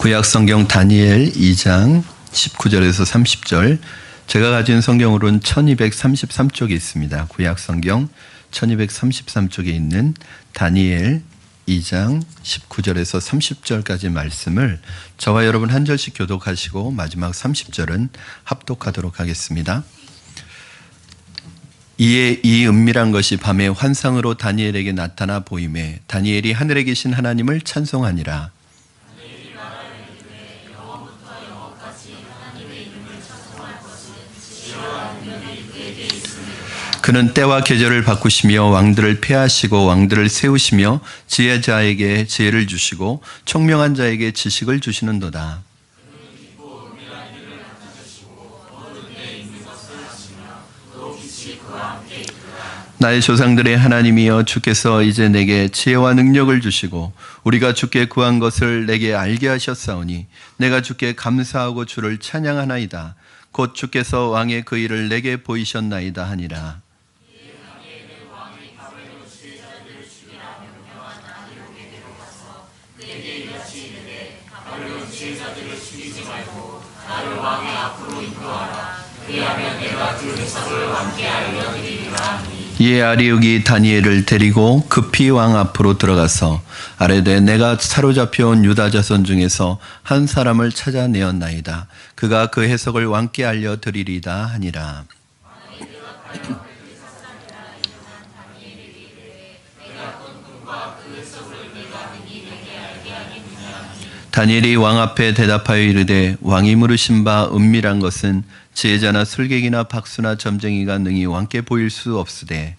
구약 성경 다니엘 2장 19절에서 30절, 제가 가진 성경으로는 1233쪽에 있습니다. 구약 성경 1233쪽에 있는 다니엘 2장 19절에서 30절까지 말씀을 저와 여러분 한 절씩 교독하시고 마지막 30절은 합독하도록 하겠습니다. 이에 이 은밀한 것이 밤에 환상으로 다니엘에게 나타나 보이매 다니엘이 하늘에 계신 하나님을 찬송하니라. 그는 때와 계절을 바꾸시며 왕들을 폐하시고 왕들을 세우시며 지혜자에게 지혜를 주시고 총명한 자에게 지식을 주시는도다. 나의 조상들의 하나님이여, 주께서 이제 내게 지혜와 능력을 주시고 우리가 주께 구한 것을 내게 알게 하셨사오니 내가 주께 감사하고 주를 찬양하나이다. 곧 주께서 왕의 그 일을 내게 보이셨나이다 하니라. 이에 아리욱이 다니엘을 데리고 급히 왕 앞으로 들어가서 아뢰되 내가 사로잡혀온 유다 자손 중에서 한 사람을 찾아내었나이다. 그가 그 해석을 왕께 알려드리리다 하니라. 다니엘이 왕 앞에 대답하여 이르되 왕이 물으신 바 은밀한 것은 지혜자나 술객이나 박수나 점쟁이가 능히 왕께 보일 수 없으되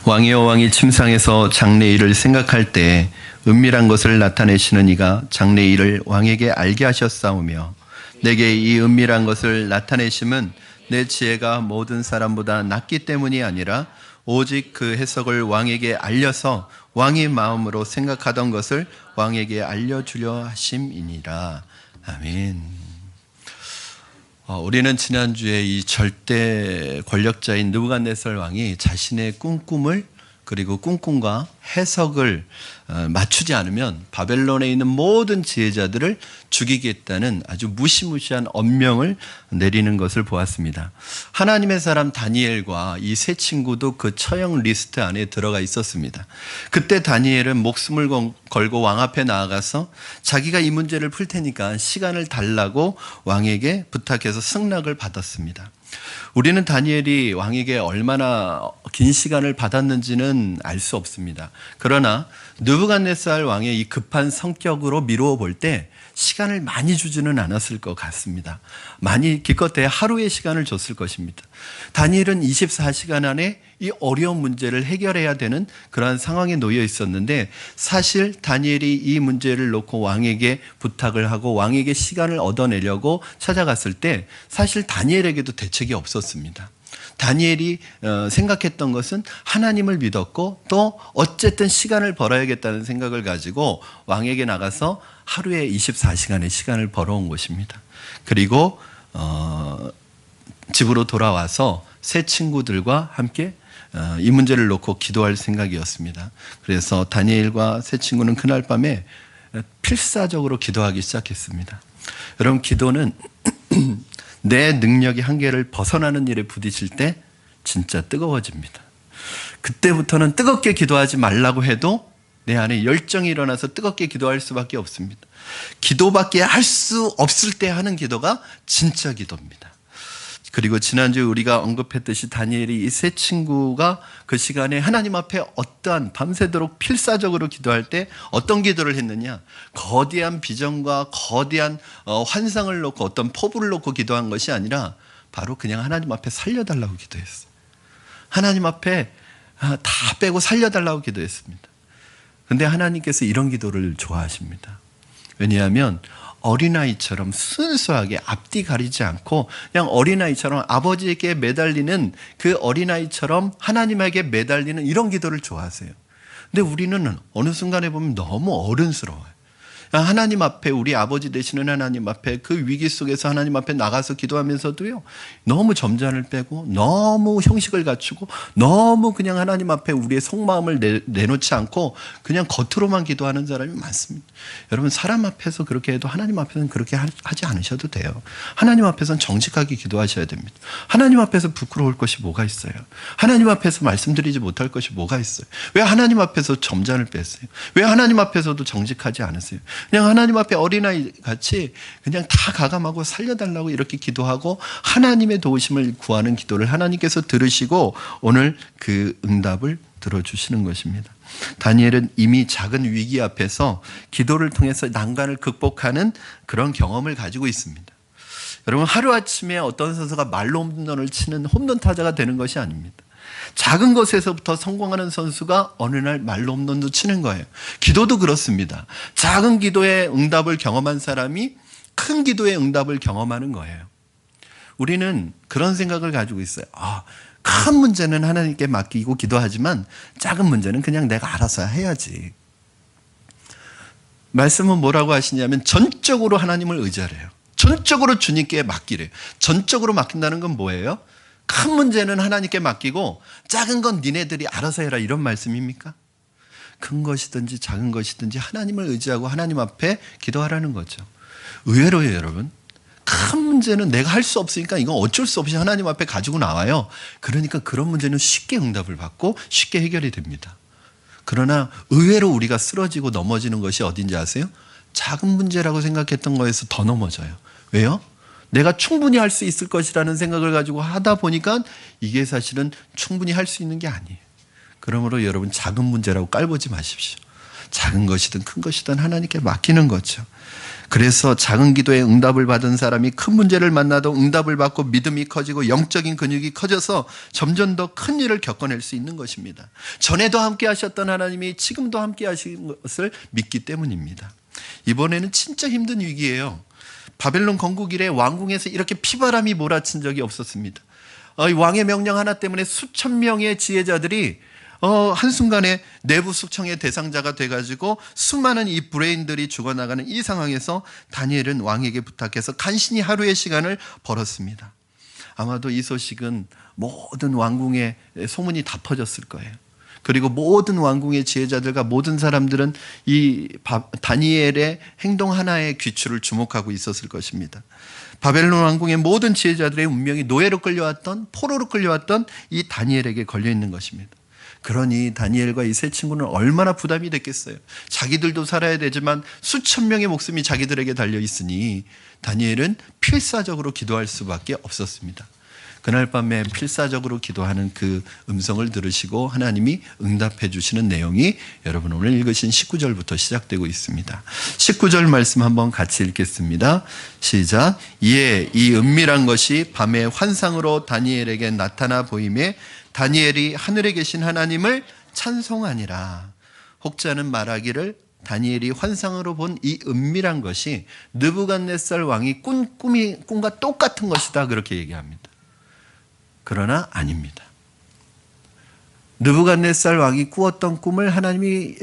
왕이여, 왕이 침상에서 장래일을 생각할 때 은밀한 것을 나타내시는 이가 장래일을 왕에게 알게 하셨사오며 내게 이 은밀한 것을 나타내심은 내 지혜가 모든 사람보다 낫기 때문이 아니라 오직 그 해석을 왕에게 알려서 왕의 마음으로 생각하던 것을 왕에게 알려주려 하심이니라. 아멘. 우리는 지난주에 이 절대 권력자인 느부갓네살 왕이 자신의 꿈을 그리고 꿈과 해석을 맞추지 않으면 바벨론에 있는 모든 지혜자들을 죽이겠다는 아주 무시무시한 엄명을 내리는 것을 보았습니다. 하나님의 사람 다니엘과 이 세 친구도 그 처형 리스트 안에 들어가 있었습니다. 그때 다니엘은 목숨을 걸고 왕 앞에 나아가서 자기가 이 문제를 풀 테니까 시간을 달라고 왕에게 부탁해서 승낙을 받았습니다. 우리는 다니엘이 왕에게 얼마나 긴 시간을 받았는지는 알 수 없습니다. 그러나 느부갓네살 왕의 이 급한 성격으로 미루어 볼 때 시간을 많이 주지는 않았을 것 같습니다. 많이 기껏해 하루의 시간을 줬을 것입니다. 다니엘은 24시간 안에 이 어려운 문제를 해결해야 되는 그러한 상황에 놓여 있었는데 사실 다니엘이 이 문제를 놓고 왕에게 부탁을 하고 왕에게 시간을 얻어내려고 찾아갔을 때 사실 다니엘에게도 대책이 없었습니다. 다니엘이 생각했던 것은 하나님을 믿었고 또 어쨌든 시간을 벌어야겠다는 생각을 가지고 왕에게 나가서 하루에 24시간의 시간을 벌어온 것입니다. 그리고 집으로 돌아와서 세 친구들과 함께 이 문제를 놓고 기도할 생각이었습니다. 그래서 다니엘과 세 친구는 그날 밤에 필사적으로 기도하기 시작했습니다. 여러분, 기도는 내 능력의 한계를 벗어나는 일에 부딪힐 때 진짜 뜨거워집니다. 그때부터는 뜨겁게 기도하지 말라고 해도 내 안에 열정이 일어나서 뜨겁게 기도할 수밖에 없습니다. 기도밖에 할 수 없을 때 하는 기도가 진짜 기도입니다. 그리고 지난주 우리가 언급했듯이 다니엘이 이 세 친구가 그 시간에 하나님 앞에 어떠한 밤새도록 필사적으로 기도할 때 어떤 기도를 했느냐, 거대한 비전과 거대한 환상을 놓고 어떤 포부를 놓고 기도한 것이 아니라 바로 그냥 하나님 앞에 살려달라고 기도했어요. 하나님 앞에 다 빼고 살려달라고 기도했습니다. 그런데 하나님께서 이런 기도를 좋아하십니다. 왜냐하면 어린아이처럼 순수하게 앞뒤 가리지 않고 그냥 어린아이처럼 아버지에게 매달리는 그 어린아이처럼 하나님에게 매달리는 이런 기도를 좋아하세요. 근데 우리는 어느 순간에 보면 너무 어른스러워요. 하나님 앞에, 우리 아버지 되시는 하나님 앞에, 그 위기 속에서 하나님 앞에 나가서 기도하면서도요, 너무 점잖을 빼고 너무 형식을 갖추고 너무 그냥 하나님 앞에 우리의 속마음을 내놓지 않고 그냥 겉으로만 기도하는 사람이 많습니다. 여러분, 사람 앞에서 그렇게 해도 하나님 앞에서는 그렇게 하지 않으셔도 돼요. 하나님 앞에서는 정직하게 기도하셔야 됩니다. 하나님 앞에서 부끄러울 것이 뭐가 있어요? 하나님 앞에서 말씀드리지 못할 것이 뭐가 있어요? 왜 하나님 앞에서 점잖을 뺐어요? 왜 하나님 앞에서도 정직하지 않으세요? 그냥 하나님 앞에 어린아이 같이 그냥 다 가감하고 살려달라고 이렇게 기도하고 하나님의 도우심을 구하는 기도를 하나님께서 들으시고 오늘 그 응답을 들어주시는 것입니다. 다니엘은 이미 작은 위기 앞에서 기도를 통해서 난관을 극복하는 그런 경험을 가지고 있습니다. 여러분, 하루아침에 어떤 선수가 말로 홈런을 치는 홈런 타자가 되는 것이 아닙니다. 작은 것에서부터 성공하는 선수가 어느 날 말로 홈런도 치는 거예요. 기도도 그렇습니다. 작은 기도의 응답을 경험한 사람이 큰 기도의 응답을 경험하는 거예요. 우리는 그런 생각을 가지고 있어요. 큰 문제는 하나님께 맡기고 기도하지만 작은 문제는 그냥 내가 알아서 해야지. 말씀은 뭐라고 하시냐면 전적으로 하나님을 의지하래요. 전적으로 주님께 맡기래요. 전적으로 맡긴다는 건 뭐예요? 큰 문제는 하나님께 맡기고 작은 건 니네들이 알아서 해라, 이런 말씀입니까? 큰 것이든지 작은 것이든지 하나님을 의지하고 하나님 앞에 기도하라는 거죠. 의외로요, 여러분. 큰 문제는 내가 할 수 없으니까 이건 어쩔 수 없이 하나님 앞에 가지고 나와요. 그러니까 그런 문제는 쉽게 응답을 받고 쉽게 해결이 됩니다. 그러나 의외로 우리가 쓰러지고 넘어지는 것이 어딘지 아세요? 작은 문제라고 생각했던 거에서 더 넘어져요. 왜요? 내가 충분히 할 수 있을 것이라는 생각을 가지고 하다 보니까 이게 사실은 충분히 할 수 있는 게 아니에요. 그러므로 여러분, 작은 문제라고 깔보지 마십시오. 작은 것이든 큰 것이든 하나님께 맡기는 거죠. 그래서 작은 기도에 응답을 받은 사람이 큰 문제를 만나도 응답을 받고 믿음이 커지고 영적인 근육이 커져서 점점 더 큰 일을 겪어낼 수 있는 것입니다. 전에도 함께 하셨던 하나님이 지금도 함께 하신 것을 믿기 때문입니다. 이번에는 진짜 힘든 위기예요. 바벨론 건국 이래 왕궁에서 이렇게 피바람이 몰아친 적이 없었습니다. 왕의 명령 하나 때문에 수천 명의 지혜자들이 한순간에 내부 숙청의 대상자가 돼가지고 수많은 이 브레인들이 죽어나가는 이 상황에서 다니엘은 왕에게 부탁해서 간신히 하루의 시간을 벌었습니다. 아마도 이 소식은 모든 왕궁에 소문이 다 퍼졌을 거예요. 그리고 모든 왕궁의 지혜자들과 모든 사람들은 이 다니엘의 행동 하나에 귀추를 주목하고 있었을 것입니다. 바벨론 왕궁의 모든 지혜자들의 운명이 노예로 끌려왔던, 포로로 끌려왔던 이 다니엘에게 걸려있는 것입니다. 그러니 다니엘과 이 세 친구는 얼마나 부담이 됐겠어요. 자기들도 살아야 되지만 수천 명의 목숨이 자기들에게 달려있으니 다니엘은 필사적으로 기도할 수밖에 없었습니다. 그날 밤에 필사적으로 기도하는 그 음성을 들으시고 하나님이 응답해 주시는 내용이 여러분 오늘 읽으신 19절부터 시작되고 있습니다. 19절 말씀 한번 같이 읽겠습니다. 시작. 이에 이 은밀한 것이 밤의 환상으로 다니엘에게 나타나 보임에 다니엘이 하늘에 계신 하나님을 찬송하니라. 혹자는 말하기를 다니엘이 환상으로 본 이 은밀한 것이 느부갓네살 왕이 꿈과 똑같은 것이다, 그렇게 얘기합니다. 그러나 아닙니다. 느부갓네살 왕이 꾸었던 꿈을 하나님이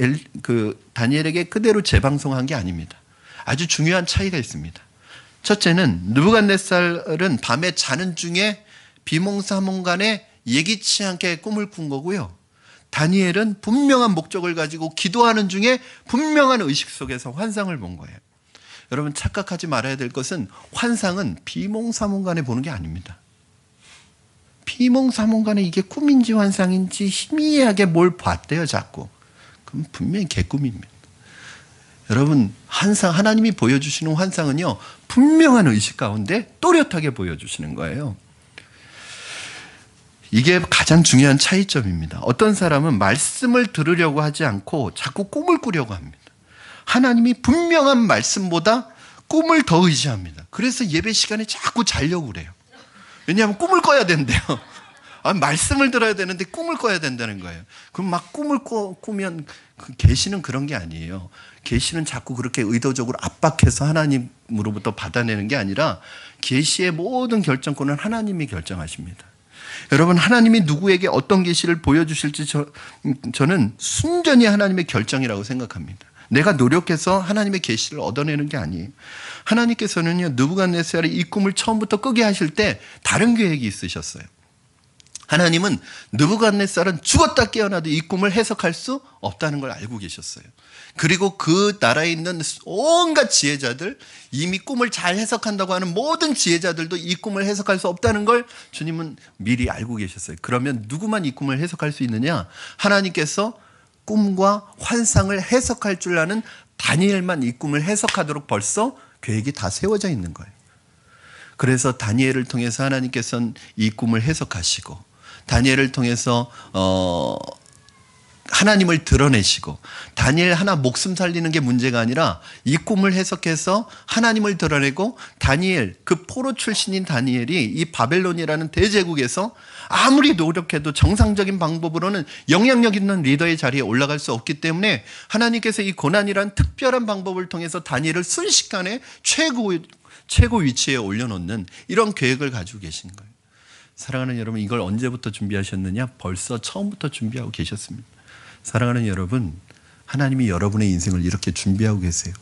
다니엘에게 그대로 재방송한 게 아닙니다. 아주 중요한 차이가 있습니다. 첫째는 느부갓네살은 밤에 자는 중에 비몽사몽간에 예기치 않게 꿈을 꾼 거고요. 다니엘은 분명한 목적을 가지고 기도하는 중에 분명한 의식 속에서 환상을 본 거예요. 여러분, 착각하지 말아야 될 것은 환상은 비몽사몽간에 보는 게 아닙니다. 비몽사몽간에 이게 꿈인지 환상인지 희미하게 뭘 봤대요, 자꾸. 그럼 분명히 개꿈입니다. 여러분, 하나님이 보여주시는 환상은요, 분명한 의식 가운데 또렷하게 보여주시는 거예요. 이게 가장 중요한 차이점입니다. 어떤 사람은 말씀을 들으려고 하지 않고 자꾸 꿈을 꾸려고 합니다. 하나님이 분명한 말씀보다 꿈을 더 의지합니다. 그래서 예배 시간에 자꾸 자려고 그래요. 왜냐하면 꿈을 꿔야 된대요. 말씀을 들어야 되는데 꿈을 꿔야 된다는 거예요. 그럼 막 꿈을 꾸면 계시는 그런 게 아니에요. 계시는 자꾸 그렇게 의도적으로 압박해서 하나님으로부터 받아내는 게 아니라 계시의 모든 결정권은 하나님이 결정하십니다. 여러분, 하나님이 누구에게 어떤 계시를 보여주실지 저는 순전히 하나님의 결정이라고 생각합니다. 내가 노력해서 하나님의 계시를 얻어내는 게 아니에요. 하나님께서는요, 느부갓네살이 이 꿈을 처음부터 꾸게 하실 때 다른 계획이 있으셨어요. 하나님은 느부갓네살은 죽었다 깨어나도 이 꿈을 해석할 수 없다는 걸 알고 계셨어요. 그리고 그 나라에 있는 온갖 지혜자들, 이미 꿈을 잘 해석한다고 하는 모든 지혜자들도 이 꿈을 해석할 수 없다는 걸 주님은 미리 알고 계셨어요. 그러면 누구만 이 꿈을 해석할 수 있느냐? 하나님께서 꿈과 환상을 해석할 줄 아는 다니엘만 이 꿈을 해석하도록 벌써 계획이 다 세워져 있는 거예요. 그래서 다니엘을 통해서 하나님께서는 이 꿈을 해석하시고, 다니엘을 통해서 하나님을 드러내시고, 다니엘 하나 목숨 살리는 게 문제가 아니라 이 꿈을 해석해서 하나님을 드러내고, 다니엘, 그 포로 출신인 다니엘이 이 바벨론이라는 대제국에서 아무리 노력해도 정상적인 방법으로는 영향력 있는 리더의 자리에 올라갈 수 없기 때문에 하나님께서 이 고난이란 특별한 방법을 통해서 다니엘을 순식간에 최고 위치에 올려놓는 이런 계획을 가지고 계신 거예요. 사랑하는 여러분, 이걸 언제부터 준비하셨느냐? 벌써 처음부터 준비하고 계셨습니다. 사랑하는 여러분, 하나님이 여러분의 인생을 이렇게 준비하고 계세요.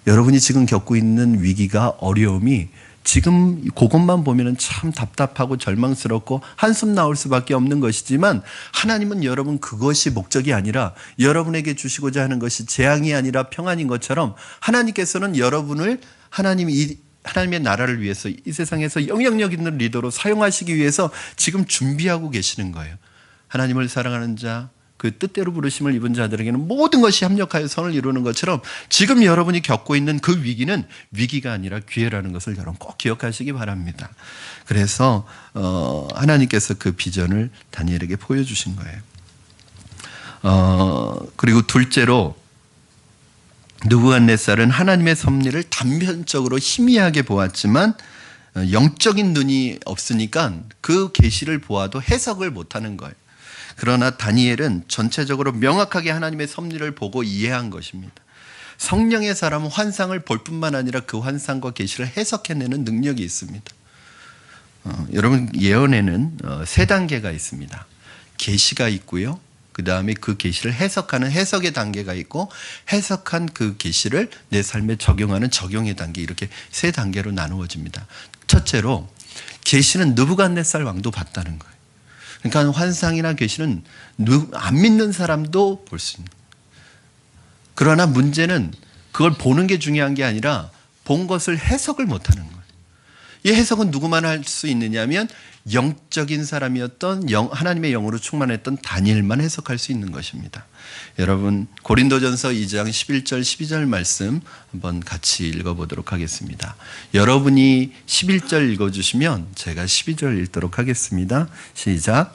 여러분이 지금 겪고 있는 위기가, 어려움이 지금 그것만 보면 참 답답하고 절망스럽고 한숨 나올 수밖에 없는 것이지만, 하나님은 여러분 그것이 목적이 아니라 여러분에게 주시고자 하는 것이 재앙이 아니라 평안인 것처럼, 하나님께서는 여러분을 하나님의 나라를 위해서 이 세상에서 영향력 있는 리더로 사용하시기 위해서 지금 준비하고 계시는 거예요. 하나님을 사랑하는 자, 그 뜻대로 부르심을 입은 자들에게는 모든 것이 합력하여 선을 이루는 것처럼, 지금 여러분이 겪고 있는 그 위기는 위기가 아니라 기회라는 것을 여러분 꼭 기억하시기 바랍니다. 그래서 하나님께서 그 비전을 다니엘에게 보여주신 거예요. 그리고 둘째로, 느부갓네살은 하나님의 섭리를 단편적으로 희미하게 보았지만 영적인 눈이 없으니까 그 계시를 보아도 해석을 못하는 거예요. 그러나 다니엘은 전체적으로 명확하게 하나님의 섭리를 보고 이해한 것입니다. 성령의 사람은 환상을 볼 뿐만 아니라 그 환상과 계시를 해석해내는 능력이 있습니다. 여러분, 예언에는 세 단계가 있습니다. 계시가 있고요, 그 다음에 그 계시를 해석하는 해석의 단계가 있고, 해석한 그 계시를 내 삶에 적용하는 적용의 단계, 이렇게 세 단계로 나누어집니다. 첫째로, 계시는 느부갓네살 왕도 봤다는 거예요. 그러니까 환상이나 계시는 안 믿는 사람도 볼 수 있는. 그러나 문제는 그걸 보는 게 중요한 게 아니라 본 것을 해석을 못하는 거예요. 이 해석은 누구만 할 수 있느냐면 영적인 사람이었던 하나님의 영으로 충만했던 다니엘만 해석할 수 있는 것입니다. 여러분, 고린도전서 2장 11절 12절 말씀 한번 같이 읽어보도록 하겠습니다. 여러분이 11절 읽어주시면 제가 12절 읽도록 하겠습니다. 시작.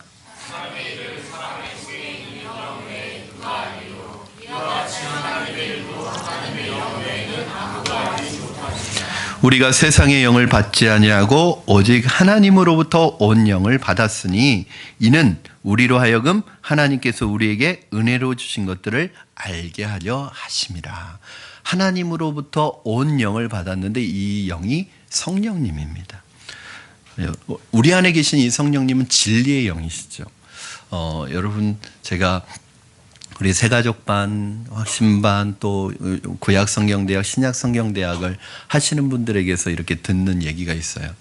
우리가 세상의 영을 받지 아니하고 오직 하나님으로부터 온 영을 받았으니, 이는 우리로 하여금 하나님께서 우리에게 은혜로 주신 것들을 알게 하려 하심이라. 하나님으로부터 온 영을 받았는데 이 영이 성령님입니다. 우리 안에 계신 이 성령님은 진리의 영이시죠. 여러분, 제가 우리 새가족반, 확신반, 또 구약성경대학, 신약성경대학을 하시는 분들에게서 이렇게 듣는 얘기가 있어요.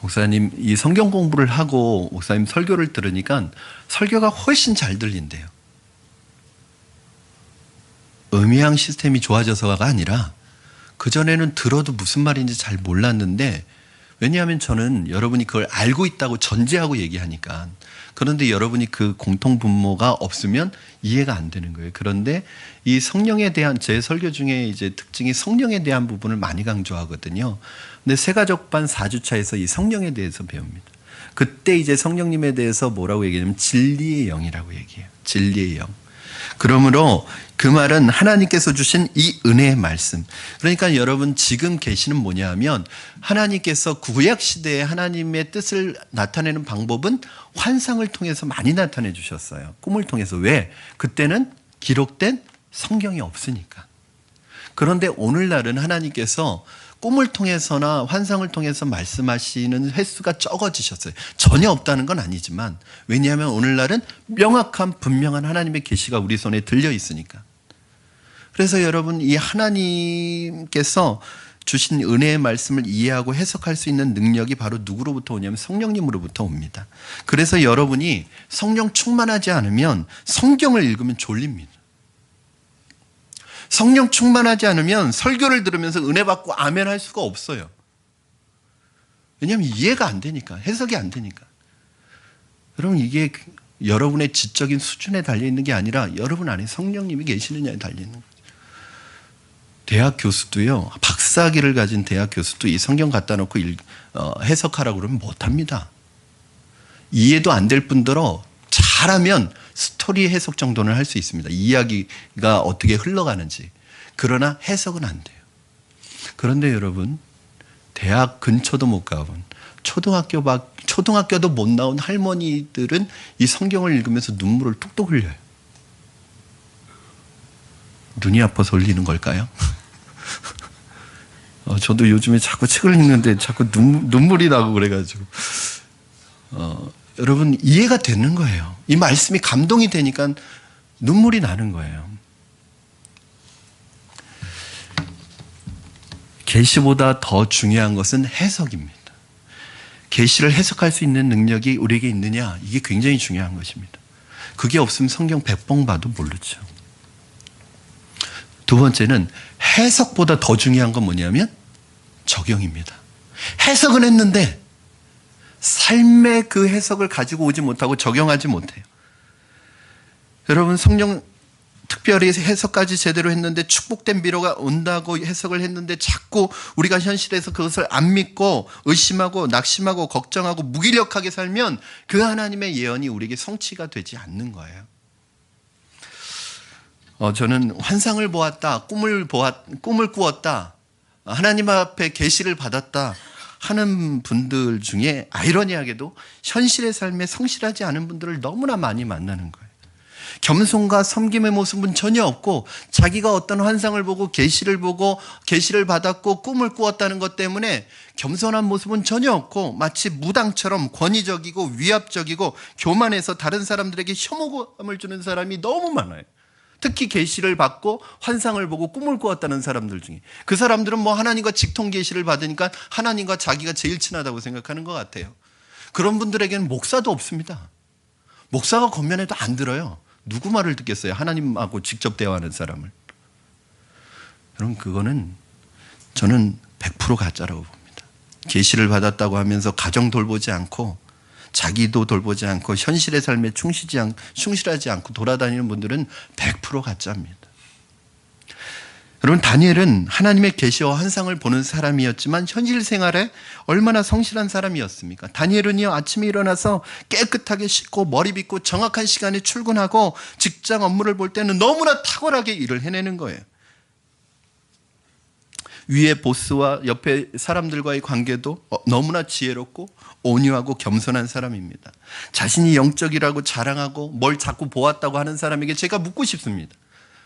목사님, 이 성경 공부를 하고 목사님 설교를 들으니까 설교가 훨씬 잘 들린대요. 음향 시스템이 좋아져서가 아니라 그전에는 들어도 무슨 말인지 잘 몰랐는데, 왜냐하면 저는 여러분이 그걸 알고 있다고 전제하고 얘기하니까. 그런데 여러분이 그 공통 분모가 없으면 이해가 안 되는 거예요. 그런데 이 성령에 대한, 제 설교 중에 이제 특징이 성령에 대한 부분을 많이 강조하거든요. 근데 새가족반 4주차에서 이 성령에 대해서 배웁니다. 그때 이제 성령님에 대해서 뭐라고 얘기하냐면 진리의 영이라고 얘기해요. 진리의 영. 그러므로 그 말은 하나님께서 주신 이 은혜의 말씀. 그러니까 여러분, 지금 계시는 뭐냐 하면, 하나님께서 구약 시대에 하나님의 뜻을 나타내는 방법은 환상을 통해서 많이 나타내 주셨어요. 꿈을 통해서. 왜? 그때는 기록된 성경이 없으니까. 그런데 오늘날은 하나님께서 꿈을 통해서나 환상을 통해서 말씀하시는 횟수가 적어지셨어요. 전혀 없다는 건 아니지만, 왜냐하면 오늘날은 명확한 분명한 하나님의 계시가 우리 손에 들려 있으니까. 그래서 여러분, 이 하나님께서 주신 은혜의 말씀을 이해하고 해석할 수 있는 능력이 바로 누구로부터 오냐면 성령님으로부터 옵니다. 그래서 여러분이 성령 충만하지 않으면 성경을 읽으면 졸립니다. 성령 충만하지 않으면 설교를 들으면서 은혜 받고 아멘 할 수가 없어요. 왜냐하면 이해가 안 되니까, 해석이 안 되니까. 여러분, 이게 여러분의 지적인 수준에 달려있는 게 아니라 여러분 안에 성령님이 계시느냐에 달려있는 거예요. 대학 교수도요, 박사학위를 가진 대학 교수도 이 성경 갖다 놓고 해석하라고 그러면 못합니다. 이해도 안 될 뿐더러 잘하면 스토리 해석 정도는 할 수 있습니다. 이야기가 어떻게 흘러가는지. 그러나 해석은 안 돼요. 그런데 여러분, 대학 근처도 못 가본 초등학교도 못 나온 할머니들은 이 성경을 읽으면서 눈물을 뚝뚝 흘려요. 눈이 아파서 흘리는 걸까요? 저도 요즘에 자꾸 책을 읽는데 자꾸 눈물이 나고 그래가지고 여러분, 이해가 되는 거예요. 이 말씀이 감동이 되니까 눈물이 나는 거예요. 계시보다 더 중요한 것은 해석입니다. 계시를 해석할 수 있는 능력이 우리에게 있느냐, 이게 굉장히 중요한 것입니다. 그게 없으면 성경 100번 봐도 모르죠. 두 번째는 해석보다 더 중요한 건 뭐냐면 적용입니다. 해석은 했는데 삶의 그 해석을 가지고 오지 못하고 적용하지 못해요. 여러분, 성령 특별히 해석까지 제대로 했는데 축복된 비로가 온다고 해석을 했는데 자꾸 우리가 현실에서 그것을 안 믿고 의심하고 낙심하고 걱정하고 무기력하게 살면 그 하나님의 예언이 우리에게 성취가 되지 않는 거예요. 저는 환상을 보았다, 꿈을 꾸었다, 하나님 앞에 계시를 받았다 하는 분들 중에 아이러니하게도 현실의 삶에 성실하지 않은 분들을 너무나 많이 만나는 거예요. 겸손과 섬김의 모습은 전혀 없고 자기가 어떤 환상을 보고 계시를 받았고 꿈을 꾸었다는 것 때문에 겸손한 모습은 전혀 없고 마치 무당처럼 권위적이고 위압적이고 교만해서 다른 사람들에게 혐오감을 주는 사람이 너무 많아요. 특히 계시를 받고 환상을 보고 꿈을 꾸었다는 사람들 중에. 그 사람들은 뭐 하나님과 직통 계시를 받으니까 하나님과 자기가 제일 친하다고 생각하는 것 같아요. 그런 분들에게는 목사도 없습니다. 목사가 권면해도 안 들어요. 누구 말을 듣겠어요? 하나님하고 직접 대화하는 사람을. 여러분, 그거는 저는 100% 가짜라고 봅니다. 계시를 받았다고 하면서 가정 돌보지 않고 자기도 돌보지 않고 현실의 삶에 충실하지 않고 돌아다니는 분들은 100% 가짜입니다. 여러분, 다니엘은 하나님의 계시와 환상을 보는 사람이었지만 현실 생활에 얼마나 성실한 사람이었습니까? 다니엘은요, 아침에 일어나서 깨끗하게 씻고 머리 빗고 정확한 시간에 출근하고 직장 업무를 볼 때는 너무나 탁월하게 일을 해내는 거예요. 위에 보스와 옆에 사람들과의 관계도 너무나 지혜롭고 온유하고 겸손한 사람입니다. 자신이 영적이라고 자랑하고 뭘 자꾸 보았다고 하는 사람에게 제가 묻고 싶습니다.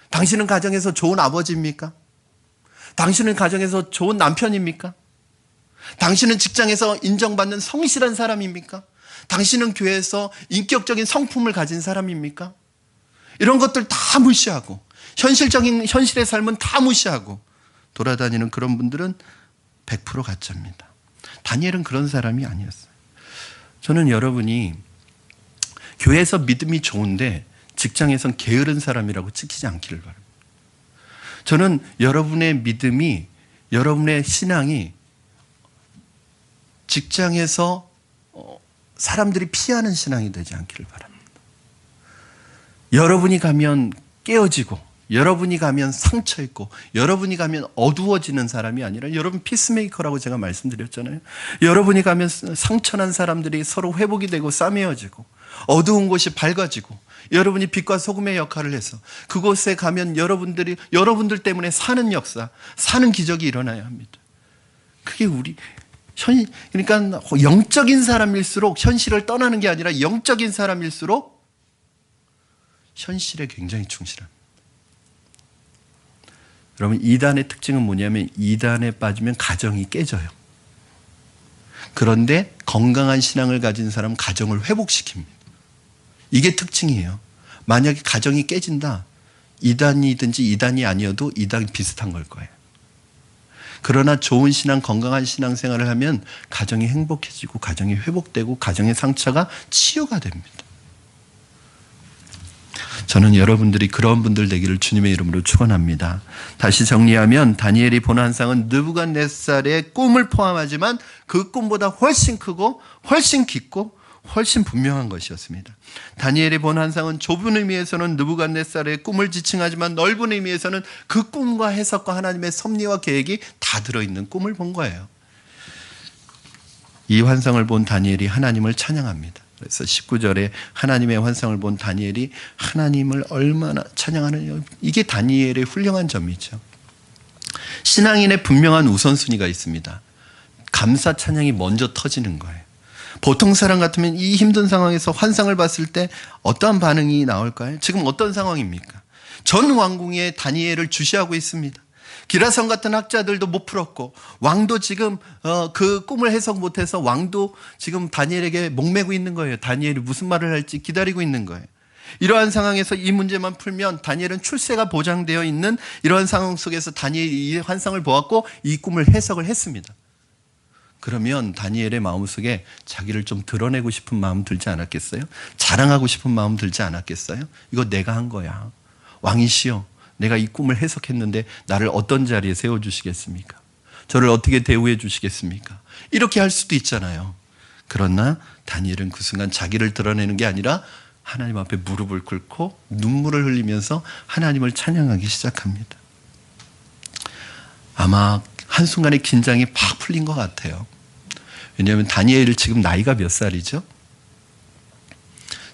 당신은 가정에서 좋은 아버지입니까? 당신은 가정에서 좋은 남편입니까? 당신은 직장에서 인정받는 성실한 사람입니까? 당신은 교회에서 인격적인 성품을 가진 사람입니까? 이런 것들 다 무시하고 현실의 삶은 다 무시하고 돌아다니는 그런 분들은 100% 가짜입니다. 다니엘은 그런 사람이 아니었어요. 저는 여러분이 교회에서 믿음이 좋은데 직장에선 게으른 사람이라고 찍히지 않기를 바랍니다. 저는 여러분의 믿음이, 여러분의 신앙이 직장에서 사람들이 피하는 신앙이 되지 않기를 바랍니다. 여러분이 가면 깨어지고 여러분이 가면 상처 있고 여러분이 가면 어두워지는 사람이 아니라 여러분 피스메이커라고 제가 말씀드렸잖아요. 여러분이 가면 상처난 사람들이 서로 회복이 되고 싸매어지고 어두운 곳이 밝아지고 여러분이 빛과 소금의 역할을 해서 그곳에 가면 여러분들 때문에 사는 역사, 사는 기적이 일어나야 합니다. 그게 그러니까 영적인 사람일수록 현실을 떠나는 게 아니라 영적인 사람일수록 현실에 굉장히 충실합니다. 여러분, 이단의 특징은 뭐냐면 이단에 빠지면 가정이 깨져요. 그런데 건강한 신앙을 가진 사람은 가정을 회복시킵니다. 이게 특징이에요. 만약에 가정이 깨진다, 이단이든지 이단이 아니어도 이단 비슷한 걸 거예요. 그러나 좋은 신앙, 건강한 신앙생활을 하면 가정이 행복해지고 가정이 회복되고 가정의 상처가 치유가 됩니다. 저는 여러분들이 그런 분들 되기를 주님의 이름으로 축원합니다. 다시 정리하면 다니엘이 본 환상은 느부갓네살의 꿈을 포함하지만 그 꿈보다 훨씬 크고 훨씬 깊고 훨씬 분명한 것이었습니다. 다니엘이 본 환상은 좁은 의미에서는 느부갓네살의 꿈을 지칭하지만 넓은 의미에서는 그 꿈과 해석과 하나님의 섭리와 계획이 다 들어있는 꿈을 본 거예요. 이 환상을 본 다니엘이 하나님을 찬양합니다. 그래서 19절에 하나님의 환상을 본 다니엘이 하나님을 얼마나 찬양하느냐, 이게 다니엘의 훌륭한 점이죠. 신앙인의 분명한 우선순위가 있습니다. 감사 찬양이 먼저 터지는 거예요. 보통 사람 같으면 이 힘든 상황에서 환상을 봤을 때 어떠한 반응이 나올까요? 지금 어떤 상황입니까? 전 왕궁에 다니엘을 주시하고 있습니다. 기라성 같은 학자들도 못 풀었고 왕도 지금 그 꿈을 해석 못해서 왕도 지금 다니엘에게 목매고 있는 거예요. 다니엘이 무슨 말을 할지 기다리고 있는 거예요. 이러한 상황에서 이 문제만 풀면 다니엘은 출세가 보장되어 있는 이러한 상황 속에서 다니엘이 이 환상을 보았고 이 꿈을 해석을 했습니다. 그러면 다니엘의 마음속에 자기를 좀 드러내고 싶은 마음 들지 않았겠어요? 자랑하고 싶은 마음 들지 않았겠어요? 이거 내가 한 거야. 왕이시여, 내가 이 꿈을 해석했는데 나를 어떤 자리에 세워주시겠습니까? 저를 어떻게 대우해 주시겠습니까? 이렇게 할 수도 있잖아요. 그러나 다니엘은 그 순간 자기를 드러내는 게 아니라 하나님 앞에 무릎을 꿇고 눈물을 흘리면서 하나님을 찬양하기 시작합니다. 아마 한순간에 긴장이 팍 풀린 것 같아요. 왜냐하면 다니엘 지금 나이가 몇 살이죠?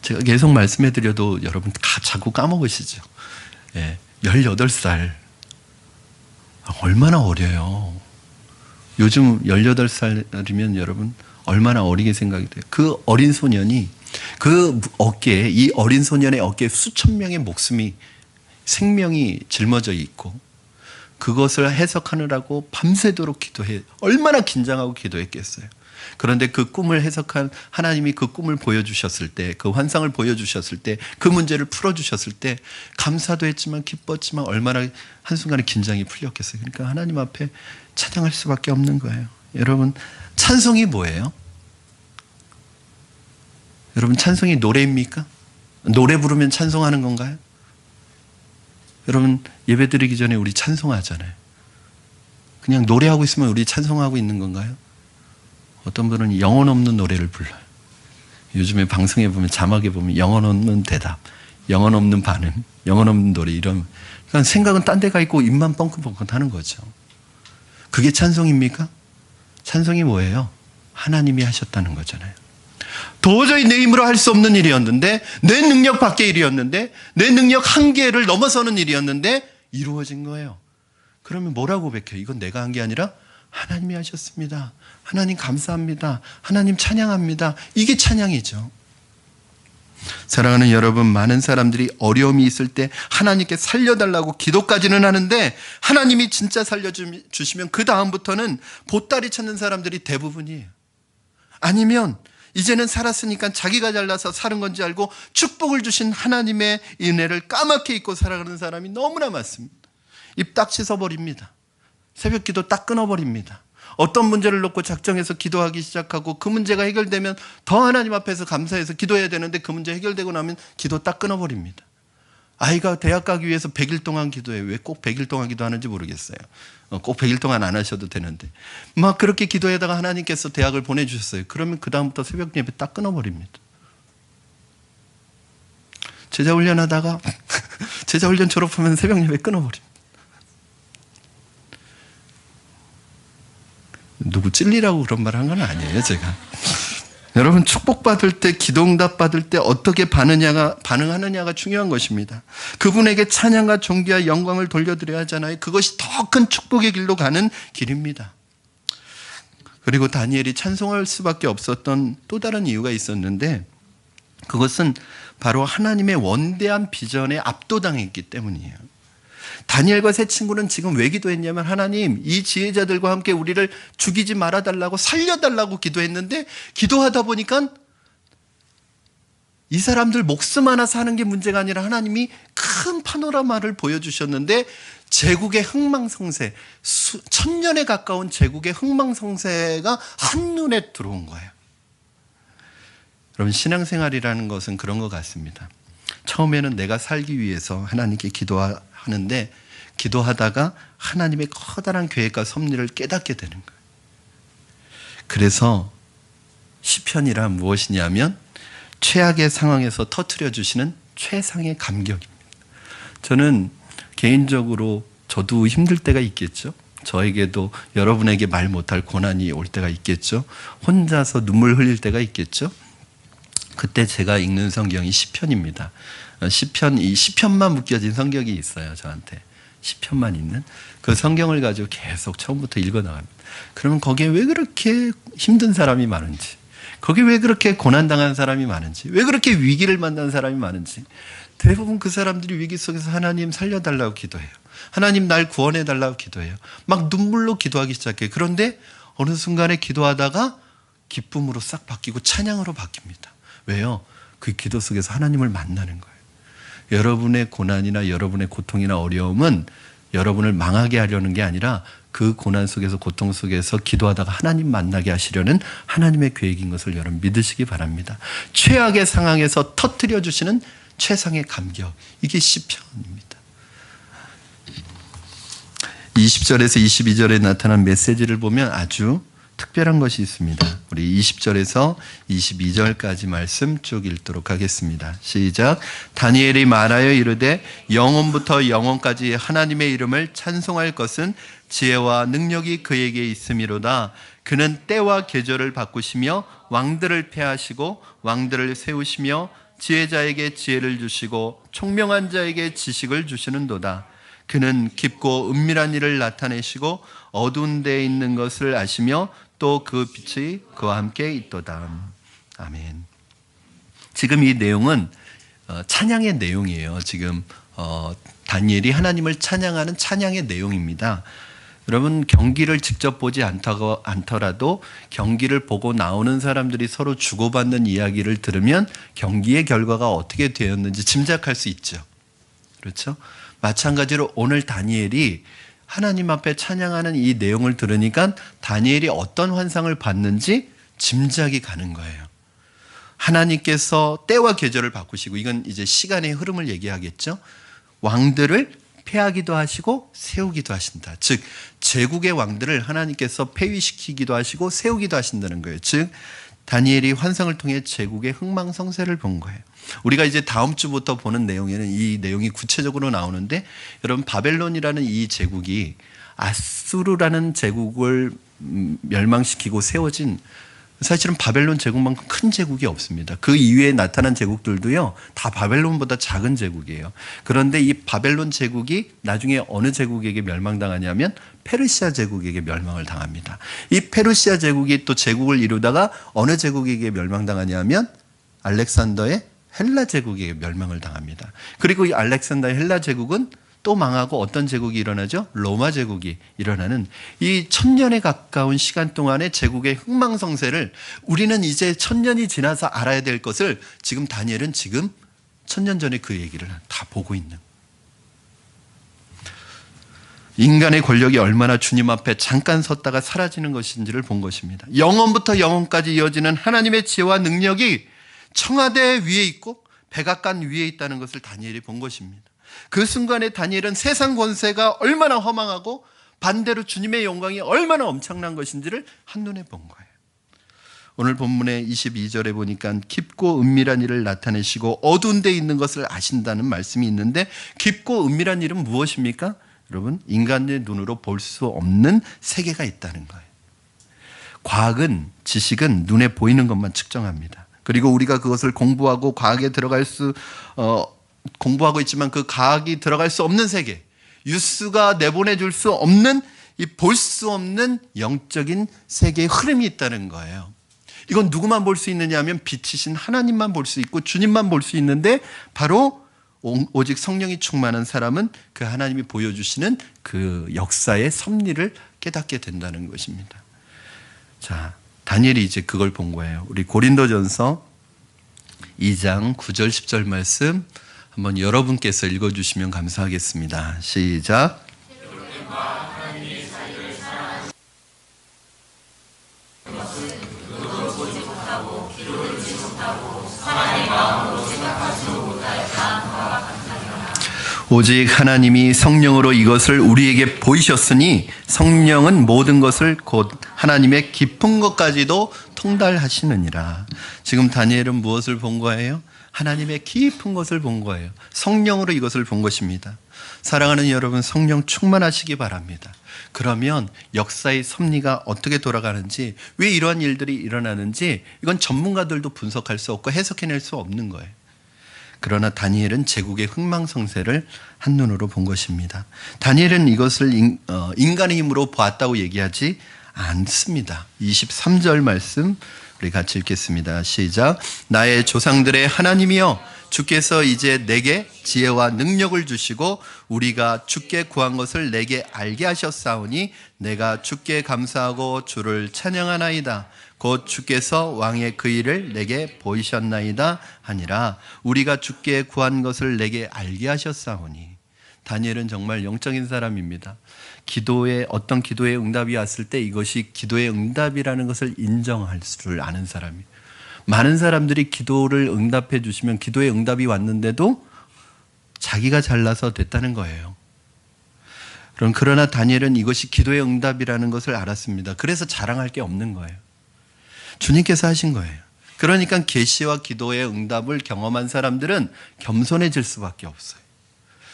제가 계속 말씀해드려도 여러분 자꾸 까먹으시죠? 예, 18살. 얼마나 어려요. 요즘 18살이면 여러분 얼마나 어리게 생각이 돼요. 그 어린 소년이 그 어깨에, 이 어린 소년의 어깨에 수천 명의 목숨이, 생명이 짊어져 있고 그것을 해석하느라고 밤새도록 기도해, 얼마나 긴장하고 기도했겠어요. 그런데 그 꿈을 해석한 하나님이 그 꿈을 보여주셨을 때, 그 환상을 보여주셨을 때, 그 문제를 풀어주셨을 때 감사도 했지만 기뻤지만 얼마나 한순간에 긴장이 풀렸겠어요. 그러니까 하나님 앞에 찬양할 수밖에 없는 거예요. 여러분, 찬송이 뭐예요? 여러분, 찬송이 노래입니까? 노래 부르면 찬송하는 건가요? 여러분, 예배 드리기 전에 우리 찬송하잖아요. 그냥 노래하고 있으면 우리 찬송하고 있는 건가요? 어떤 분은 영혼 없는 노래를 불러요. 요즘에 방송에 보면, 자막에 보면 영혼 없는 대답, 영혼 없는 반응, 영혼 없는 노래, 이런. 그러니까 생각은 딴 데가 있고 입만 뻥긋뻥긋 하는 거죠. 그게 찬송입니까? 찬송이 뭐예요? 하나님이 하셨다는 거잖아요. 도저히 내 힘으로 할 수 없는 일이었는데, 내 능력 밖의 일이었는데, 내 능력 한계를 넘어서는 일이었는데 이루어진 거예요. 그러면 뭐라고 고백해요? 이건 내가 한 게 아니라 하나님이 하셨습니다. 하나님 감사합니다. 하나님 찬양합니다. 이게 찬양이죠. 사랑하는 여러분, 많은 사람들이 어려움이 있을 때 하나님께 살려달라고 기도까지는 하는데 하나님이 진짜 살려주시면 그 다음부터는 보따리 찾는 사람들이 대부분이에요. 아니면 이제는 살았으니까 자기가 잘나서 사는 건지 알고 축복을 주신 하나님의 은혜를 까맣게 잊고 살아가는 사람이 너무나 많습니다. 입 딱 씻어버립니다. 새벽 기도 딱 끊어버립니다. 어떤 문제를 놓고 작정해서 기도하기 시작하고 그 문제가 해결되면 더 하나님 앞에서 감사해서 기도해야 되는데 그 문제 해결되고 나면 기도 딱 끊어버립니다. 아이가 대학 가기 위해서 100일 동안 기도해. 왜 꼭 100일 동안 기도하는지 모르겠어요. 꼭 100일 동안 안 하셔도 되는데 막 그렇게 기도하다가 하나님께서 대학을 보내주셨어요. 그러면 그 다음부터 새벽 예배 딱 끊어버립니다. 제자훈련 하다가 제자훈련 졸업하면 새벽 예배 끊어버립니다. 누구 찔리라고 그런 말 한 건 아니에요, 제가. 여러분, 축복받을 때, 기도응답 받을 때 어떻게 반응하느냐가 중요한 것입니다. 그분에게 찬양과 존귀와 영광을 돌려드려야 하잖아요. 그것이 더 큰 축복의 길로 가는 길입니다. 그리고 다니엘이 찬송할 수밖에 없었던 또 다른 이유가 있었는데 그것은 바로 하나님의 원대한 비전에 압도당했기 때문이에요. 다니엘과 세 친구는 지금 왜 기도했냐면 하나님, 이 지혜자들과 함께 우리를 죽이지 말아달라고, 살려달라고 기도했는데 기도하다 보니까 이 사람들 목숨 하나 사는 게 문제가 아니라 하나님이 큰 파노라마를 보여주셨는데 제국의 흥망성쇠, 천년에 가까운 제국의 흥망성쇠가 한눈에 들어온 거예요. 여러분, 신앙생활이라는 것은 그런 것 같습니다. 처음에는 내가 살기 위해서 하나님께 기도하는데 기도하다가 하나님의 커다란 계획과 섭리를 깨닫게 되는 거예요. 그래서 시편이란 무엇이냐면 최악의 상황에서 터뜨려 주시는 최상의 감격입니다. 저는 개인적으로 저도 힘들 때가 있겠죠. 저에게도 여러분에게 말 못할 고난이 올 때가 있겠죠. 혼자서 눈물 흘릴 때가 있겠죠. 그때 제가 읽는 성경이 시편입니다. 이 시편만 묶여진 성경이 있어요. 저한테 시편만 있는 그 성경을 가지고 계속 처음부터 읽어 나갑니다. 그러면 거기에 왜 그렇게 힘든 사람이 많은지, 거기에 왜 그렇게 고난당한 사람이 많은지, 왜 그렇게 위기를 만난 사람이 많은지, 대부분 그 사람들이 위기 속에서 하나님 살려달라고 기도해요. 하나님 날 구원해달라고 기도해요. 막 눈물로 기도하기 시작해요. 그런데 어느 순간에 기도하다가 기쁨으로 싹 바뀌고 찬양으로 바뀝니다. 왜요? 그 기도 속에서 하나님을 만나는 거예요. 여러분의 고난이나 여러분의 고통이나 어려움은 여러분을 망하게 하려는 게 아니라 그 고난 속에서 고통 속에서 기도하다가 하나님 만나게 하시려는 하나님의 계획인 것을 여러분 믿으시기 바랍니다. 최악의 상황에서 터뜨려 주시는 최상의 감격, 이게 시편입니다. 20절에서 22절에 나타난 메시지를 보면 아주 특별한 것이 있습니다. 우리 20절에서 22절까지 말씀 쭉 읽도록 하겠습니다. 시작. 다니엘이 말하여 이르되 영원부터 영원까지 하나님의 이름을 찬송할 것은 지혜와 능력이 그에게 있음이로다. 그는 때와 계절을 바꾸시며 왕들을 폐하시고 왕들을 세우시며 지혜자에게 지혜를 주시고 총명한 자에게 지식을 주시는도다. 그는 깊고 은밀한 일을 나타내시고 어두운 데에 있는 것을 아시며 또 그 빛이 그와 함께 있도다. 아멘. 지금 이 내용은 찬양의 내용이에요. 지금 다니엘이 하나님을 찬양하는 찬양의 내용입니다. 여러분, 경기를 직접 보지 않더라도 경기를 보고 나오는 사람들이 서로 주고받는 이야기를 들으면 경기의 결과가 어떻게 되었는지 짐작할 수 있죠. 그렇죠? 마찬가지로 오늘 다니엘이 하나님 앞에 찬양하는 이 내용을 들으니까 다니엘이 어떤 환상을 봤는지 짐작이 가는 거예요. 하나님께서 때와 계절을 바꾸시고, 이건 이제 시간의 흐름을 얘기하겠죠. 왕들을 폐하기도 하시고 세우기도 하신다. 즉 제국의 왕들을 하나님께서 폐위시키기도 하시고 세우기도 하신다는 거예요. 즉 다니엘이 환상을 통해 제국의 흥망성쇠를 본 거예요. 우리가 이제 다음 주부터 보는 내용에는 이 내용이 구체적으로 나오는데, 여러분, 바벨론이라는 이 제국이 아수르라는 제국을 멸망시키고 세워진, 사실은 바벨론 제국만큼 큰 제국이 없습니다. 그 이후에 나타난 제국들도요, 다 바벨론보다 작은 제국이에요. 그런데 이 바벨론 제국이 나중에 어느 제국에게 멸망당하냐면 페르시아 제국에게 멸망을 당합니다. 이 페르시아 제국이 또 제국을 이루다가 어느 제국에게 멸망당하냐면 알렉산더의 헬라 제국에게 멸망을 당합니다. 그리고 이 알렉산더의 헬라 제국은 또 망하고 어떤 제국이 일어나죠? 로마 제국이 일어나는, 이 1000년에 가까운 시간 동안의 제국의 흥망성쇠를 우리는 이제 1000년이 지나서 알아야 될 것을 지금 다니엘은 지금 1000년 전에 그 얘기를 다 보고 있는, 인간의 권력이 얼마나 주님 앞에 잠깐 섰다가 사라지는 것인지를 본 것입니다. 영원부터 영원까지 이어지는 하나님의 지혜와 능력이 청와대 위에 있고 백악관 위에 있다는 것을 다니엘이 본 것입니다. 그 순간에 다니엘은 세상 권세가 얼마나 허망하고 반대로 주님의 영광이 얼마나 엄청난 것인지를 한눈에 본 거예요. 오늘 본문의 22절에 보니까 깊고 은밀한 일을 나타내시고 어두운 데 있는 것을 아신다는 말씀이 있는데, 깊고 은밀한 일은 무엇입니까? 여러분, 인간의 눈으로 볼 수 없는 세계가 있다는 거예요. 과학은, 지식은 눈에 보이는 것만 측정합니다. 그리고 우리가 그것을 공부하고 과학에 공부하고 있지만 그 과학이 들어갈 수 없는 세계, 뉴스가 내보내줄 수 없는, 이 볼 수 없는 영적인 세계의 흐름이 있다는 거예요. 이건 누구만 볼 수 있느냐 하면 빛이신 하나님만 볼 수 있고 주님만 볼 수 있는데, 바로 오직 성령이 충만한 사람은 그 하나님이 보여주시는 그 역사의 섭리를 깨닫게 된다는 것입니다. 자, 다니엘이 이제 그걸 본 거예요. 우리 고린도전서 2장 9절 10절 말씀 한번 여러분께서 읽어주시면 감사하겠습니다. 시작. 오직 하나님이 성령으로 이것을 우리에게 보이셨으니 성령은 모든 것을 곧 하나님의 깊은 것까지도 통달하시느니라. 지금 다니엘은 무엇을 본 거예요? 하나님의 깊은 것을 본 거예요. 성령으로 이것을 본 것입니다. 사랑하는 여러분, 성령 충만하시기 바랍니다. 그러면 역사의 섭리가 어떻게 돌아가는지, 왜 이러한 일들이 일어나는지 이건 전문가들도 분석할 수 없고 해석해낼 수 없는 거예요. 그러나 다니엘은 제국의 흥망성쇠를 한눈으로 본 것입니다. 다니엘은 이것을 인간의 힘으로 보았다고 얘기하지 않습니다. 23절 말씀 우리 같이 읽겠습니다. 시작. 나의 조상들의 하나님이여, 주께서 이제 내게 지혜와 능력을 주시고 우리가 주께 구한 것을 내게 알게 하셨사오니 내가 주께 감사하고 주를 찬양하나이다. 곧 주께서 왕의 그 일을 내게 보이셨나이다 하니라. 우리가 주께 구한 것을 내게 알게 하셨사오니. 다니엘은 정말 영적인 사람입니다. 어떤 기도의 응답이 왔을 때 이것이 기도의 응답이라는 것을 인정할 줄 아는 사람이에요. 많은 사람들이 기도를 응답해 주시면 기도의 응답이 자기가 잘나서 됐다는 거예요. 그러나 다니엘은 이것이 기도의 응답이라는 것을 알았습니다. 그래서 자랑할 게 없는 거예요. 주님께서 하신 거예요. 그러니까 계시와 기도의 응답을 경험한 사람들은 겸손해질 수밖에 없어요.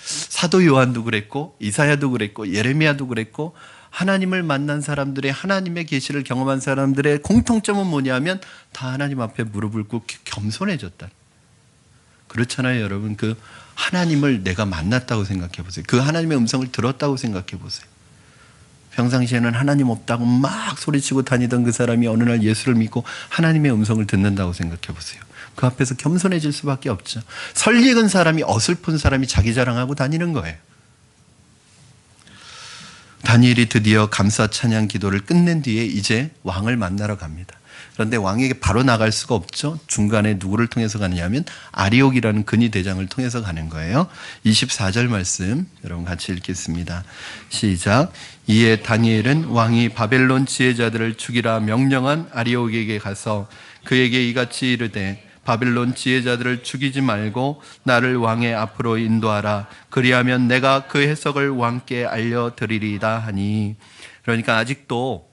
사도 요한도 그랬고 이사야도 그랬고 예레미야도 그랬고, 하나님을 만난 사람들의, 하나님의 계시를 경험한 사람들의 공통점은 뭐냐면 다 하나님 앞에 무릎을 꿇고 겸손해졌다. 그렇잖아요, 여러분. 그 하나님을 내가 만났다고 생각해 보세요. 그 하나님의 음성을 들었다고 생각해 보세요. 평상시에는 하나님 없다고 막 소리치고 다니던 그 사람이 어느 날 예수를 믿고 하나님의 음성을 듣는다고 생각해 보세요. 그 앞에서 겸손해질 수밖에 없죠. 설익은 사람이, 어설픈 사람이 자기 자랑하고 다니는 거예요. 다니엘이 드디어 감사 찬양 기도를 끝낸 뒤에 이제 왕을 만나러 갑니다. 그런데 왕에게 바로 나갈 수가 없죠. 중간에 누구를 통해서 가느냐면 아리옥이라는 근위 대장을 통해서 가는 거예요. 24절 말씀 여러분 같이 읽겠습니다. 시작. 이에 다니엘은 왕이 바벨론 지혜자들을 죽이라 명령한 아리옥에게 가서 그에게 이같이 이르되, 바벨론 지혜자들을 죽이지 말고 나를 왕의 앞으로 인도하라. 그리하면 내가 그 해석을 왕께 알려드리리다 하니. 그러니까 아직도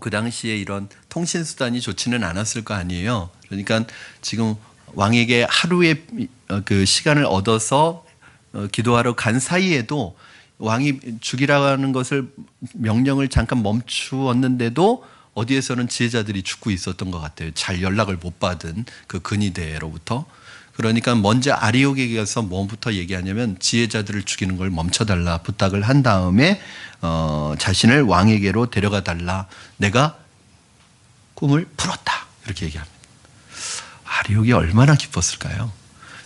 그 당시에 이런 통신수단이 좋지는 않았을 거 아니에요. 그러니까 지금 왕에게 하루의 그 시간을 얻어서 기도하러 간 사이에도 왕이 죽이라고 하는 것을 명령을 잠깐 멈추었는데도 어디에서는 지혜자들이 죽고 있었던 것 같아요. 잘 연락을 못 받은 그 근위대로부터. 그러니까 먼저 아리옥에게 가서 뭐부터 얘기하냐면 지혜자들을 죽이는 걸 멈춰달라 부탁을 한 다음에 자신을 왕에게로 데려가 달라. 내가 꿈을 풀었다. 이렇게 얘기합니다. 아리옥이 얼마나 기뻤을까요?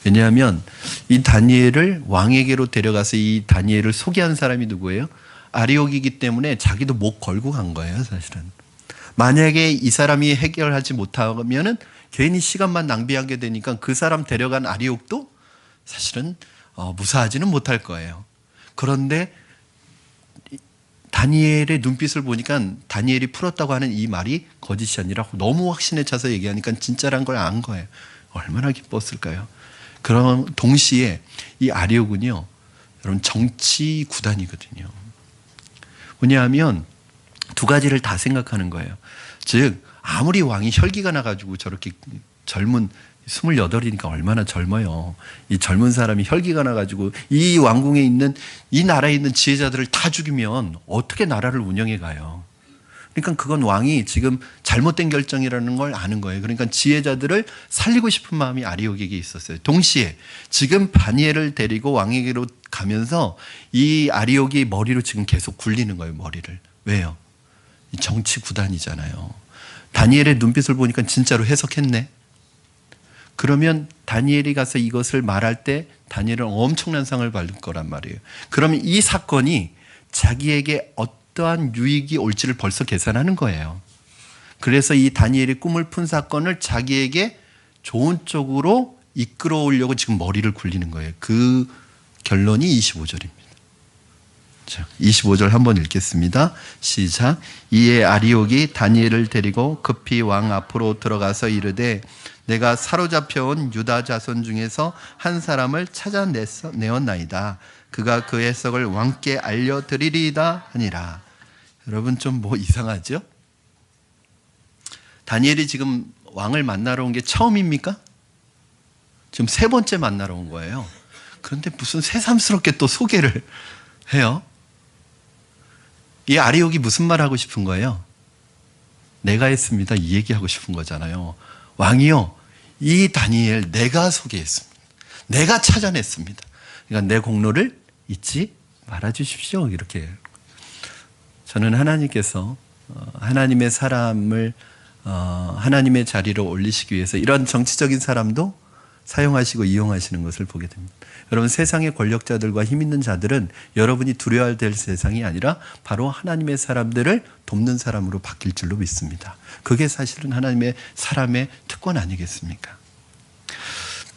왜냐하면 이 다니엘을 왕에게로 데려가서 이 다니엘을 소개한 사람이 누구예요? 아리옥이기 때문에 자기도 목 걸고 간 거예요, 사실은. 만약에 이 사람이 해결하지 못하면은 괜히 시간만 낭비하게 되니까 그 사람 데려간 아리옥도 사실은 무사하지는 못할 거예요. 그런데 다니엘의 눈빛을 보니까 다니엘이 풀었다고 하는 이 말이 거짓이 아니라 너무 확신에 차서 얘기하니까 진짜란 걸 안 거예요. 얼마나 기뻤을까요? 그럼 동시에 이 아리옥은요, 여러분 정치 구단이거든요. 뭐냐하면 두 가지를 다 생각하는 거예요. 즉 아무리 왕이 혈기가 나가지고 저렇게 젊은 28이니까 얼마나 젊어요. 이 젊은 사람이 혈기가 나가지고 이 왕궁에 있는, 이 나라에 있는 지혜자들을 다 죽이면 어떻게 나라를 운영해 가요. 그러니까 그건 왕이 지금 잘못된 결정이라는 걸 아는 거예요. 그러니까 지혜자들을 살리고 싶은 마음이 아리옥에게 있었어요. 동시에 지금 다니엘을 데리고 왕에게로 가면서 이 아리옥이 머리로 지금 계속 굴리는 거예요. 머리를. 왜요? 이 정치 구단이잖아요. 다니엘의 눈빛을 보니까 진짜로 해석했네. 그러면 다니엘이 가서 이것을 말할 때 다니엘은 엄청난 상을 받을 거란 말이에요. 그러면 이 사건이 자기에게 어떠한 유익이 올지를 벌써 계산하는 거예요. 그래서 이 다니엘이 꿈을 푼 사건을 자기에게 좋은 쪽으로 이끌어오려고 지금 머리를 굴리는 거예요. 그 결론이 25절입니다. 자, 25절 한번 읽겠습니다. 시작. 이에 아리옥이 다니엘을 데리고 급히 왕 앞으로 들어가서 이르되 내가 사로잡혀온 유다 자손 중에서 한 사람을 찾아내었나이다. 그가 그 해석을 왕께 알려드리리이다 하니라. 여러분 좀 뭐 이상하죠? 다니엘이 지금 왕을 만나러 온 게 처음입니까? 지금 세 번째 만나러 온 거예요. 그런데 무슨 새삼스럽게 또 소개를 해요? 이 아리옥이 무슨 말 하고 싶은 거예요? 내가 했습니다. 이 얘기하고 싶은 거잖아요. 왕이요, 이 다니엘 내가 소개했습니다. 내가 찾아냈습니다. 그러니까 내 공로를 잊지 말아 주십시오. 이렇게. 저는 하나님께서 하나님의 사람을 하나님의 자리로 올리시기 위해서 이런 정치적인 사람도 사용하시고 이용하시는 것을 보게 됩니다. 여러분, 세상의 권력자들과 힘 있는 자들은 여러분이 두려워야 될 세상이 아니라 바로 하나님의 사람들을 돕는 사람으로 바뀔 줄로 믿습니다. 그게 사실은 하나님의 사람의 특권 아니겠습니까?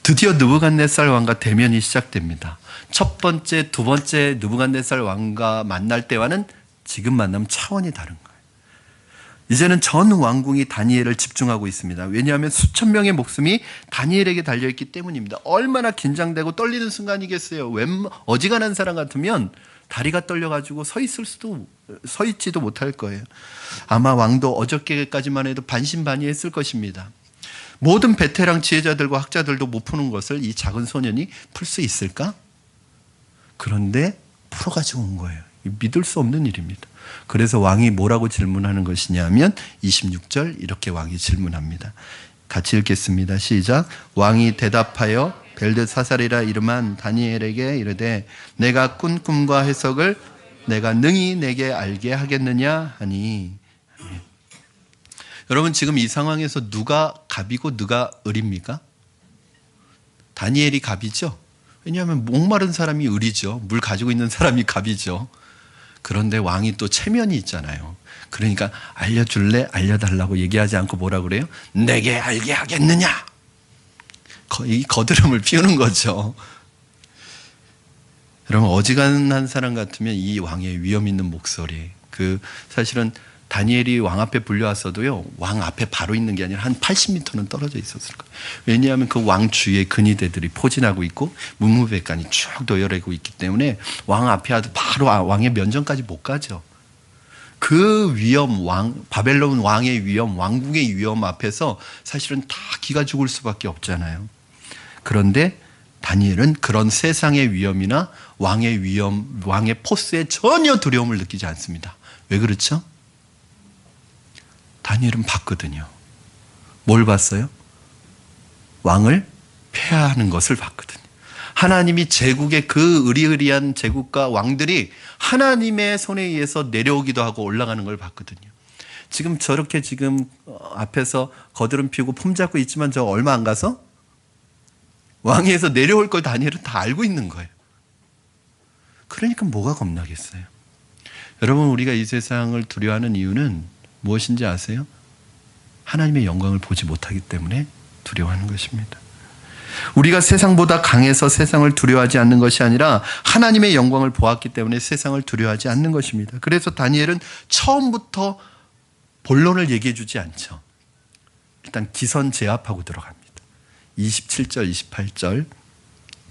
드디어 느부갓네살 왕과 대면이 시작됩니다. 첫 번째, 두 번째 느부갓네살 왕과 만날 때와는 지금 만나면 차원이 다른 거예요. 이제는 전 왕궁이 다니엘을 집중하고 있습니다. 왜냐하면 수천 명의 목숨이 다니엘에게 달려있기 때문입니다. 얼마나 긴장되고 떨리는 순간이겠어요. 어지간한 사람 같으면 다리가 떨려가지고 서 있지도 못할 거예요. 아마 왕도 어저께까지만 해도 반신반의했을 것입니다. 모든 베테랑 지혜자들과 학자들도 못 푸는 것을 이 작은 소년이 풀 수 있을까? 그런데 풀어가지고 온 거예요. 믿을 수 없는 일입니다. 그래서 왕이 뭐라고 질문하는 것이냐면 26절 이렇게 왕이 질문합니다. 같이 읽겠습니다. 시작. 왕이 대답하여 벨드사살이라 이름한 다니엘에게 이르되 내가 꾼 꿈과 해석을 내가 능히 내게 알게 하겠느냐 하니. 여러분, 지금 이 상황에서 누가 갑이고 누가 을입니까? 다니엘이 갑이죠. 왜냐하면 목마른 사람이 을이죠. 물 가지고 있는 사람이 갑이죠. 그런데 왕이 또 체면이 있잖아요. 그러니까 알려줄래? 알려달라고 얘기하지 않고 뭐라 그래요? 내게 알게 하겠느냐? 이 거드름을 피우는 거죠. 여러분, 어지간한 사람 같으면 이 왕의 위험 있는 목소리, 사실은 다니엘이 왕 앞에 불려왔어도요, 왕 앞에 바로 있는 게 아니라 한 80m는 떨어져 있었을 거예요. 왜냐하면 그 왕 주위에 근위대들이 포진하고 있고 문무백관이 쭉 도열하고 있기 때문에 왕 앞에 와도 바로 왕의 면전까지 못 가죠. 그 위험, 바벨론 왕의 위험, 왕궁의 위험 앞에서 사실은 다 기가 죽을 수밖에 없잖아요. 그런데 다니엘은 그런 세상의 위험이나 왕의 위험, 왕의 포스에 전혀 두려움을 느끼지 않습니다. 왜 그렇죠? 다니엘은 봤거든요. 뭘 봤어요? 왕을 폐하하는 것을 봤거든요. 하나님이 제국의 그 의리의리한 제국과 왕들이 하나님의 손에 의해서 내려오기도 하고 올라가는 걸 봤거든요. 지금 저렇게 앞에서 거드름 피우고 폼 잡고 있지만 저 얼마 안 가서 왕위에서 내려올 걸 다니엘은 다 알고 있는 거예요. 그러니까 뭐가 겁나겠어요? 여러분, 우리가 이 세상을 두려워하는 이유는 무엇인지 아세요? 하나님의 영광을 보지 못하기 때문에 두려워하는 것입니다. 우리가 세상보다 강해서 세상을 두려워하지 않는 것이 아니라 하나님의 영광을 보았기 때문에 세상을 두려워하지 않는 것입니다. 그래서 다니엘은 처음부터 본론을 얘기해 주지 않죠. 일단 기선제압하고 들어갑니다. 27절, 28절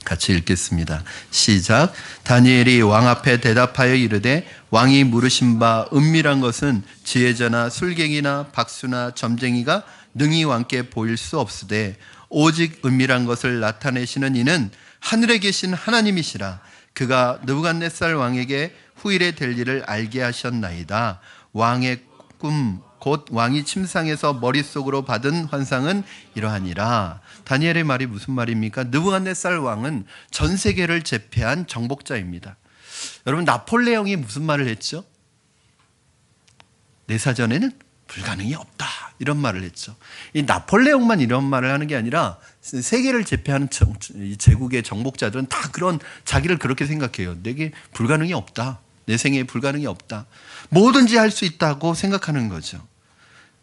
같이 읽겠습니다. 시작. 다니엘이 왕 앞에 대답하여 이르되 왕이 물으신 바 은밀한 것은 지혜자나 술객이나 박수나 점쟁이가 능히 왕께 보일 수 없으되 오직 은밀한 것을 나타내시는 이는 하늘에 계신 하나님이시라. 그가 느부갓네살 왕에게 후일에 될 일을 알게 하셨나이다. 왕의 꿈 곧 왕이 침상에서 머릿속으로 받은 환상은 이러하니라. 다니엘의 말이 무슨 말입니까? 느부갓네살 왕은 전 세계를 제패한 정복자입니다. 여러분, 나폴레옹이 무슨 말을 했죠? 내 사전에는 불가능이 없다, 이런 말을 했죠. 이 나폴레옹만 이런 말을 하는 게 아니라 세계를 제패하는 제국의 정복자들은 다 자기를 그렇게 생각해요. 내게 불가능이 없다. 내 생애에 불가능이 없다. 뭐든지 할 수 있다고 생각하는 거죠.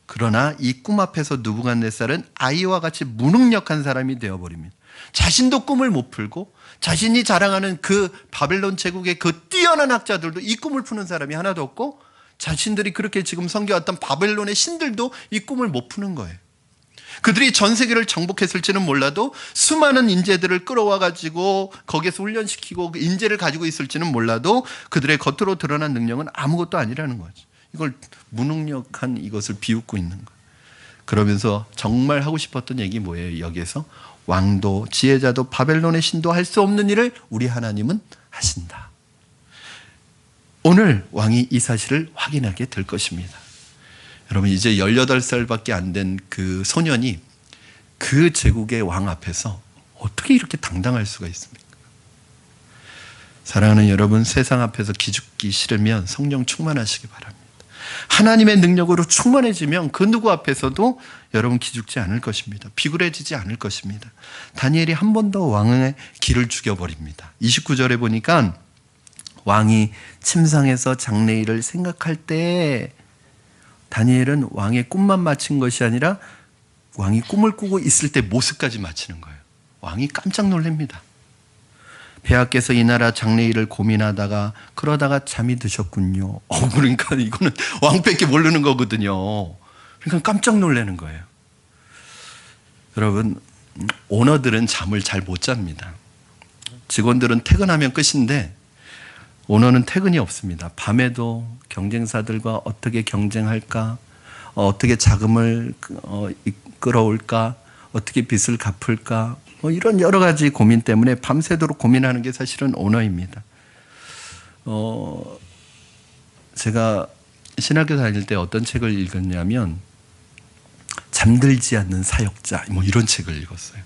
그러나 이 꿈 앞에서 느부갓네살은 아이와 같이 무능력한 사람이 되어버립니다. 자신도 꿈을 못 풀고 자신이 자랑하는 그 바벨론 제국의 그 뛰어난 학자들도 이 꿈을 푸는 사람이 하나도 없고, 자신들이 그렇게 지금 섬겨왔던 바벨론의 신들도 이 꿈을 못 푸는 거예요. 그들이 전 세계를 정복했을지는 몰라도 수많은 인재들을 끌어와 가지고 거기에서 훈련시키고 그 인재를 가지고 있을지는 몰라도 그들의 겉으로 드러난 능력은 아무것도 아니라는 거죠. 이걸 무능력한 이것을 비웃고 있는 거예요. 그러면서 정말 하고 싶었던 얘기 뭐예요? 여기에서 왕도 지혜자도 바벨론의 신도 할 수 없는 일을 우리 하나님은 하신다. 오늘 왕이 이 사실을 확인하게 될 것입니다. 여러분, 이제 18살밖에 안 된 그 소년이 그 제국의 왕 앞에서 어떻게 이렇게 당당할 수가 있습니까? 사랑하는 여러분, 세상 앞에서 기죽기 싫으면 성령 충만하시기 바랍니다. 하나님의 능력으로 충만해지면 그 누구 앞에서도 여러분 기죽지 않을 것입니다. 비굴해지지 않을 것입니다. 다니엘이 한 번 더 왕의 기를 죽여버립니다. 29절에 보니까 왕이 침상에서 장래일을 생각할 때 다니엘은 왕의 꿈만 마친 것이 아니라 왕이 꿈을 꾸고 있을 때 모습까지 마치는 거예요. 왕이 깜짝 놀랍니다. 폐하께서 이 나라 장래일을 고민하다가 그러다가 잠이 드셨군요. 그러니까 이거는 왕밖에 모르는 거거든요. 그러니까 깜짝 놀라는 거예요. 여러분, 오너들은 잠을 잘 못 잡니다. 직원들은 퇴근하면 끝인데 오너는 퇴근이 없습니다. 밤에도 경쟁사들과 어떻게 경쟁할까, 어떻게 자금을 끌어올까, 어떻게 빚을 갚을까, 이런 여러 가지 고민 때문에 밤새도록 고민하는 게 사실은 오너입니다. 제가 신학교 다닐 때 어떤 책을 읽었냐면 잠들지 않는 사역자, 이런 책을 읽었어요.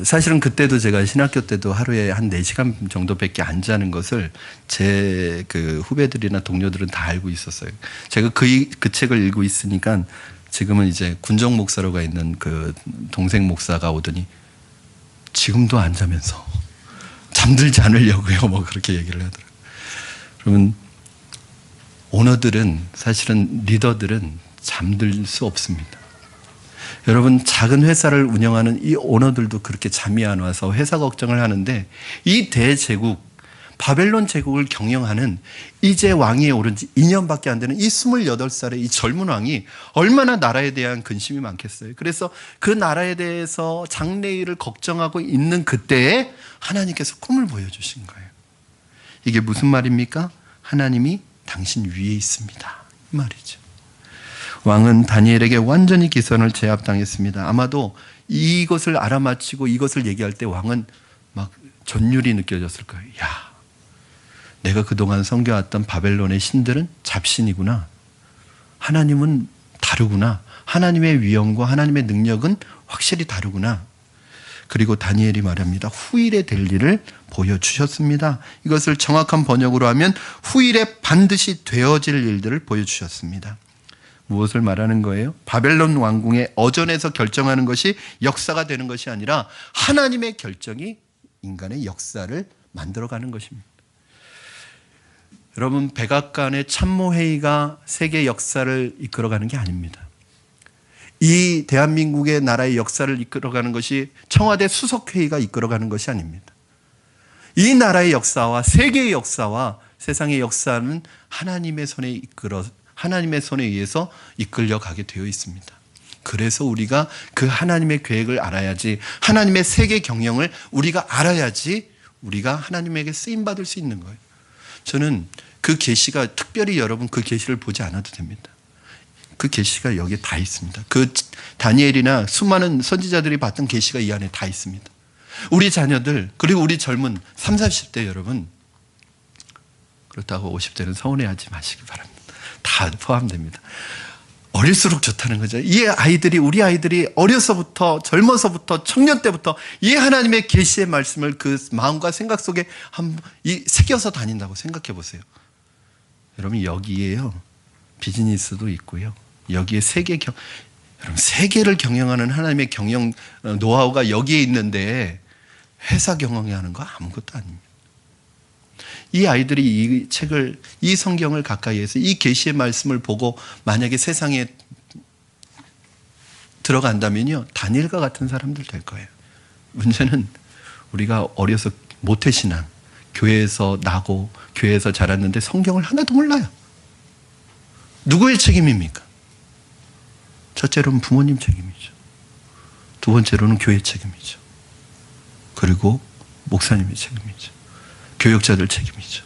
사실은 그때도 제가 신학교 때도 하루에 한 4시간 정도밖에 안 자는 것을 제 그 후배들이나 동료들은 다 알고 있었어요. 제가 그 책을 읽고 있으니까 지금은 이제 군정 목사로가 있는 그 동생 목사가 오더니 지금도 안 자면서 잠들지 않으려고요. 그렇게 얘기를 하더라고요. 그러면 오너들은, 사실은 리더들은 잠들 수 없습니다. 여러분, 작은 회사를 운영하는 이 오너들도 그렇게 잠이 안 와서 회사 걱정을 하는데, 이 대제국 바벨론 제국을 경영하는 이제 왕위에 오른 지 2년밖에 안 되는 이 28살의 이 젊은 왕이 얼마나 나라에 대한 근심이 많겠어요. 그래서 그 나라에 대해서 장래일을 걱정하고 있는 그때에 하나님께서 꿈을 보여주신 거예요. 이게 무슨 말입니까? 하나님이 당신 위에 있습니다, 이 말이죠. 왕은 다니엘에게 완전히 기선을 제압당했습니다. 아마도 이것을 알아맞히고 이것을 얘기할 때 왕은 막 전율이 느껴졌을 거예요. 야, 내가 그동안 섬겨왔던 바벨론의 신들은 잡신이구나. 하나님은 다르구나. 하나님의 위엄과 하나님의 능력은 확실히 다르구나. 그리고 다니엘이 말합니다. 후일에 될 일을 보여주셨습니다. 이것을 정확한 번역으로 하면 후일에 반드시 되어질 일들을 보여주셨습니다. 무엇을 말하는 거예요? 바벨론 왕궁의 어전에서 결정하는 것이 역사가 되는 것이 아니라 하나님의 결정이 인간의 역사를 만들어가는 것입니다. 여러분, 백악관의 참모회의가 세계 역사를 이끌어가는 게 아닙니다. 이 대한민국의 나라의 역사를 이끌어가는 것이 청와대 수석회의가 이끌어가는 것이 아닙니다. 이 나라의 역사와 세계의 역사와 세상의 역사는 하나님의 손에 의해서 이끌려가게 되어 있습니다. 그래서 우리가 그 하나님의 계획을 알아야지, 하나님의 세계 경영을 우리가 알아야지 우리가 하나님에게 쓰임받을 수 있는 거예요. 저는 그 계시가, 특별히 여러분 그 계시를 보지 않아도 됩니다. 그 계시가 여기에 다 있습니다. 그 다니엘이나 수많은 선지자들이 봤던 계시가 이 안에 다 있습니다. 우리 자녀들, 그리고 우리 젊은 30, 40대 여러분, 그렇다고 50대는 서운해하지 마시기 바랍니다. 다 포함됩니다. 어릴수록 좋다는 거죠. 우리 아이들이 어려서부터, 젊어서부터, 청년 때부터 이 하나님의 계시의 말씀을 그 마음과 생각 속에 새겨서 다닌다고 생각해 보세요. 여러분, 여기에요, 비즈니스도 있고요. 여기에 여러분, 세계를 경영하는 하나님의 경영 노하우가 여기에 있는데 회사 경영하는 거 아무것도 아닙니다. 이 아이들이 이 책을, 이 성경을 가까이에서 이 계시의 말씀을 보고 만약에 세상에 들어간다면요, 다니엘과 같은 사람들 될 거예요. 문제는 우리가 어려서 모태신앙, 교회에서 나고 교회에서 자랐는데 성경을 하나도 몰라요. 누구의 책임입니까? 첫째로는 부모님 책임이죠. 두 번째로는 교회 책임이죠. 그리고 목사님의 책임이죠. 교육자들 책임이죠.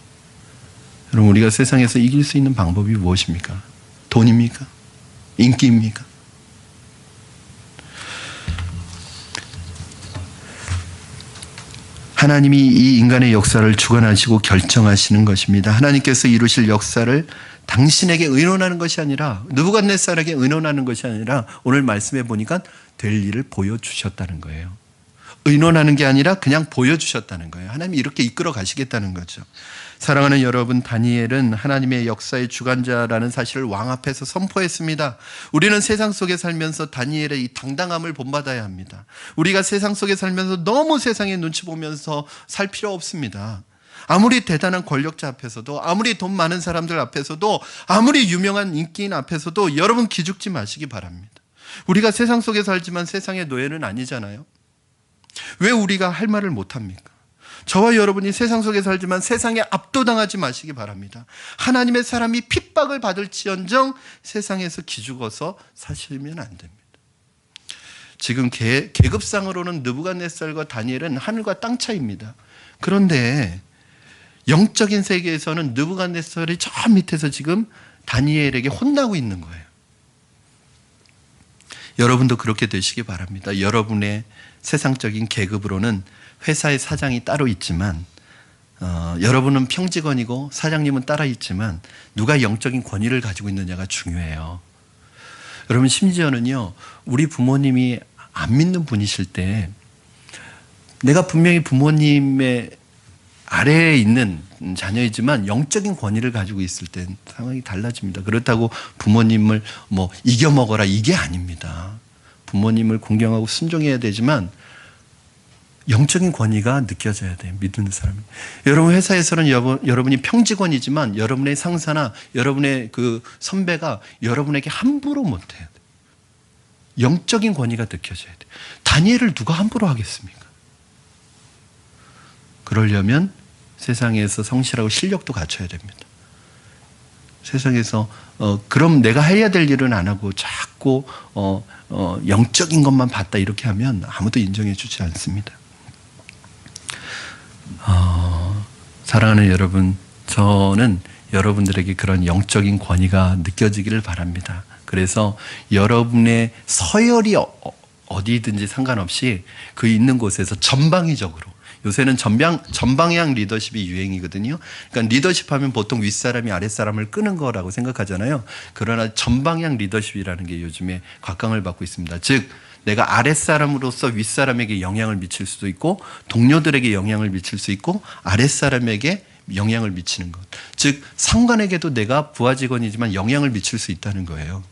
여러분, 우리가 세상에서 이길 수 있는 방법이 무엇입니까? 돈입니까? 인기입니까? 하나님이 이 인간의 역사를 주관하시고 결정하시는 것입니다. 하나님께서 이루실 역사를 당신에게 의논하는 것이 아니라, 느부갓네살에게 의논하는 것이 아니라 오늘 말씀해 보니까 될 일을 보여주셨다는 거예요. 의논하는 게 아니라 그냥 보여주셨다는 거예요. 하나님이 이렇게 이끌어 가시겠다는 거죠. 사랑하는 여러분, 다니엘은 하나님의 역사의 주관자라는 사실을 왕 앞에서 선포했습니다. 우리는 세상 속에 살면서 다니엘의 이 당당함을 본받아야 합니다. 우리가 세상 속에 살면서 너무 세상의 눈치 보면서 살 필요 없습니다. 아무리 대단한 권력자 앞에서도, 아무리 돈 많은 사람들 앞에서도, 아무리 유명한 인기인 앞에서도 여러분 기죽지 마시기 바랍니다. 우리가 세상 속에 살지만 세상의 노예는 아니잖아요. 왜 우리가 할 말을 못합니까? 저와 여러분이 세상 속에 살지만 세상에 압도당하지 마시기 바랍니다. 하나님의 사람이 핍박을 받을지언정 세상에서 기죽어서 사시면 안 됩니다. 지금 계급상으로는 느부갓네살과 다니엘은 하늘과 땅 차이입니다. 그런데 영적인 세계에서는 느부갓네살이 저 밑에서 지금 다니엘에게 혼나고 있는 거예요. 여러분도 그렇게 되시기 바랍니다. 여러분의 세상적인 계급으로는 회사의 사장이 따로 있지만, 여러분은 평직원이고 사장님은 따로 있지만 누가 영적인 권위를 가지고 있느냐가 중요해요. 여러분, 심지어는요, 우리 부모님이 안 믿는 분이실 때 내가 분명히 부모님의 아래에 있는 자녀이지만 영적인 권위를 가지고 있을 땐 상황이 달라집니다. 그렇다고 부모님을 뭐 이겨먹어라, 이게 아닙니다. 부모님을 공경하고 순종해야 되지만 영적인 권위가 느껴져야 돼요. 믿는 사람이. 여러분, 회사에서는 여러분이 평직원이지만 여러분의 상사나 여러분의 그 선배가 여러분에게 함부로 못해야 돼요. 영적인 권위가 느껴져야 돼요. 다니엘을 누가 함부로 하겠습니까? 그러려면 세상에서 성실하고 실력도 갖춰야 됩니다. 세상에서 그럼 내가 해야 될 일은 안 하고 자꾸 영적인 것만 봤다 이렇게 하면 아무도 인정해 주지 않습니다. 사랑하는 여러분, 저는 여러분들에게 그런 영적인 권위가 느껴지기를 바랍니다. 그래서 여러분의 서열이 어디든지 상관없이 그 있는 곳에서 전방위적으로, 요새는 전방향 리더십이 유행이거든요. 그러니까 리더십 하면 보통 윗사람이 아랫사람을 끄는 거라고 생각하잖아요. 그러나 전방향 리더십이라는 게 요즘에 각광을 받고 있습니다. 즉, 내가 아랫사람으로서 윗사람에게 영향을 미칠 수도 있고, 동료들에게 영향을 미칠 수 있고, 아랫사람에게 영향을 미치는 것. 즉, 상관에게도 내가 부하 직원이지만 영향을 미칠 수 있다는 거예요.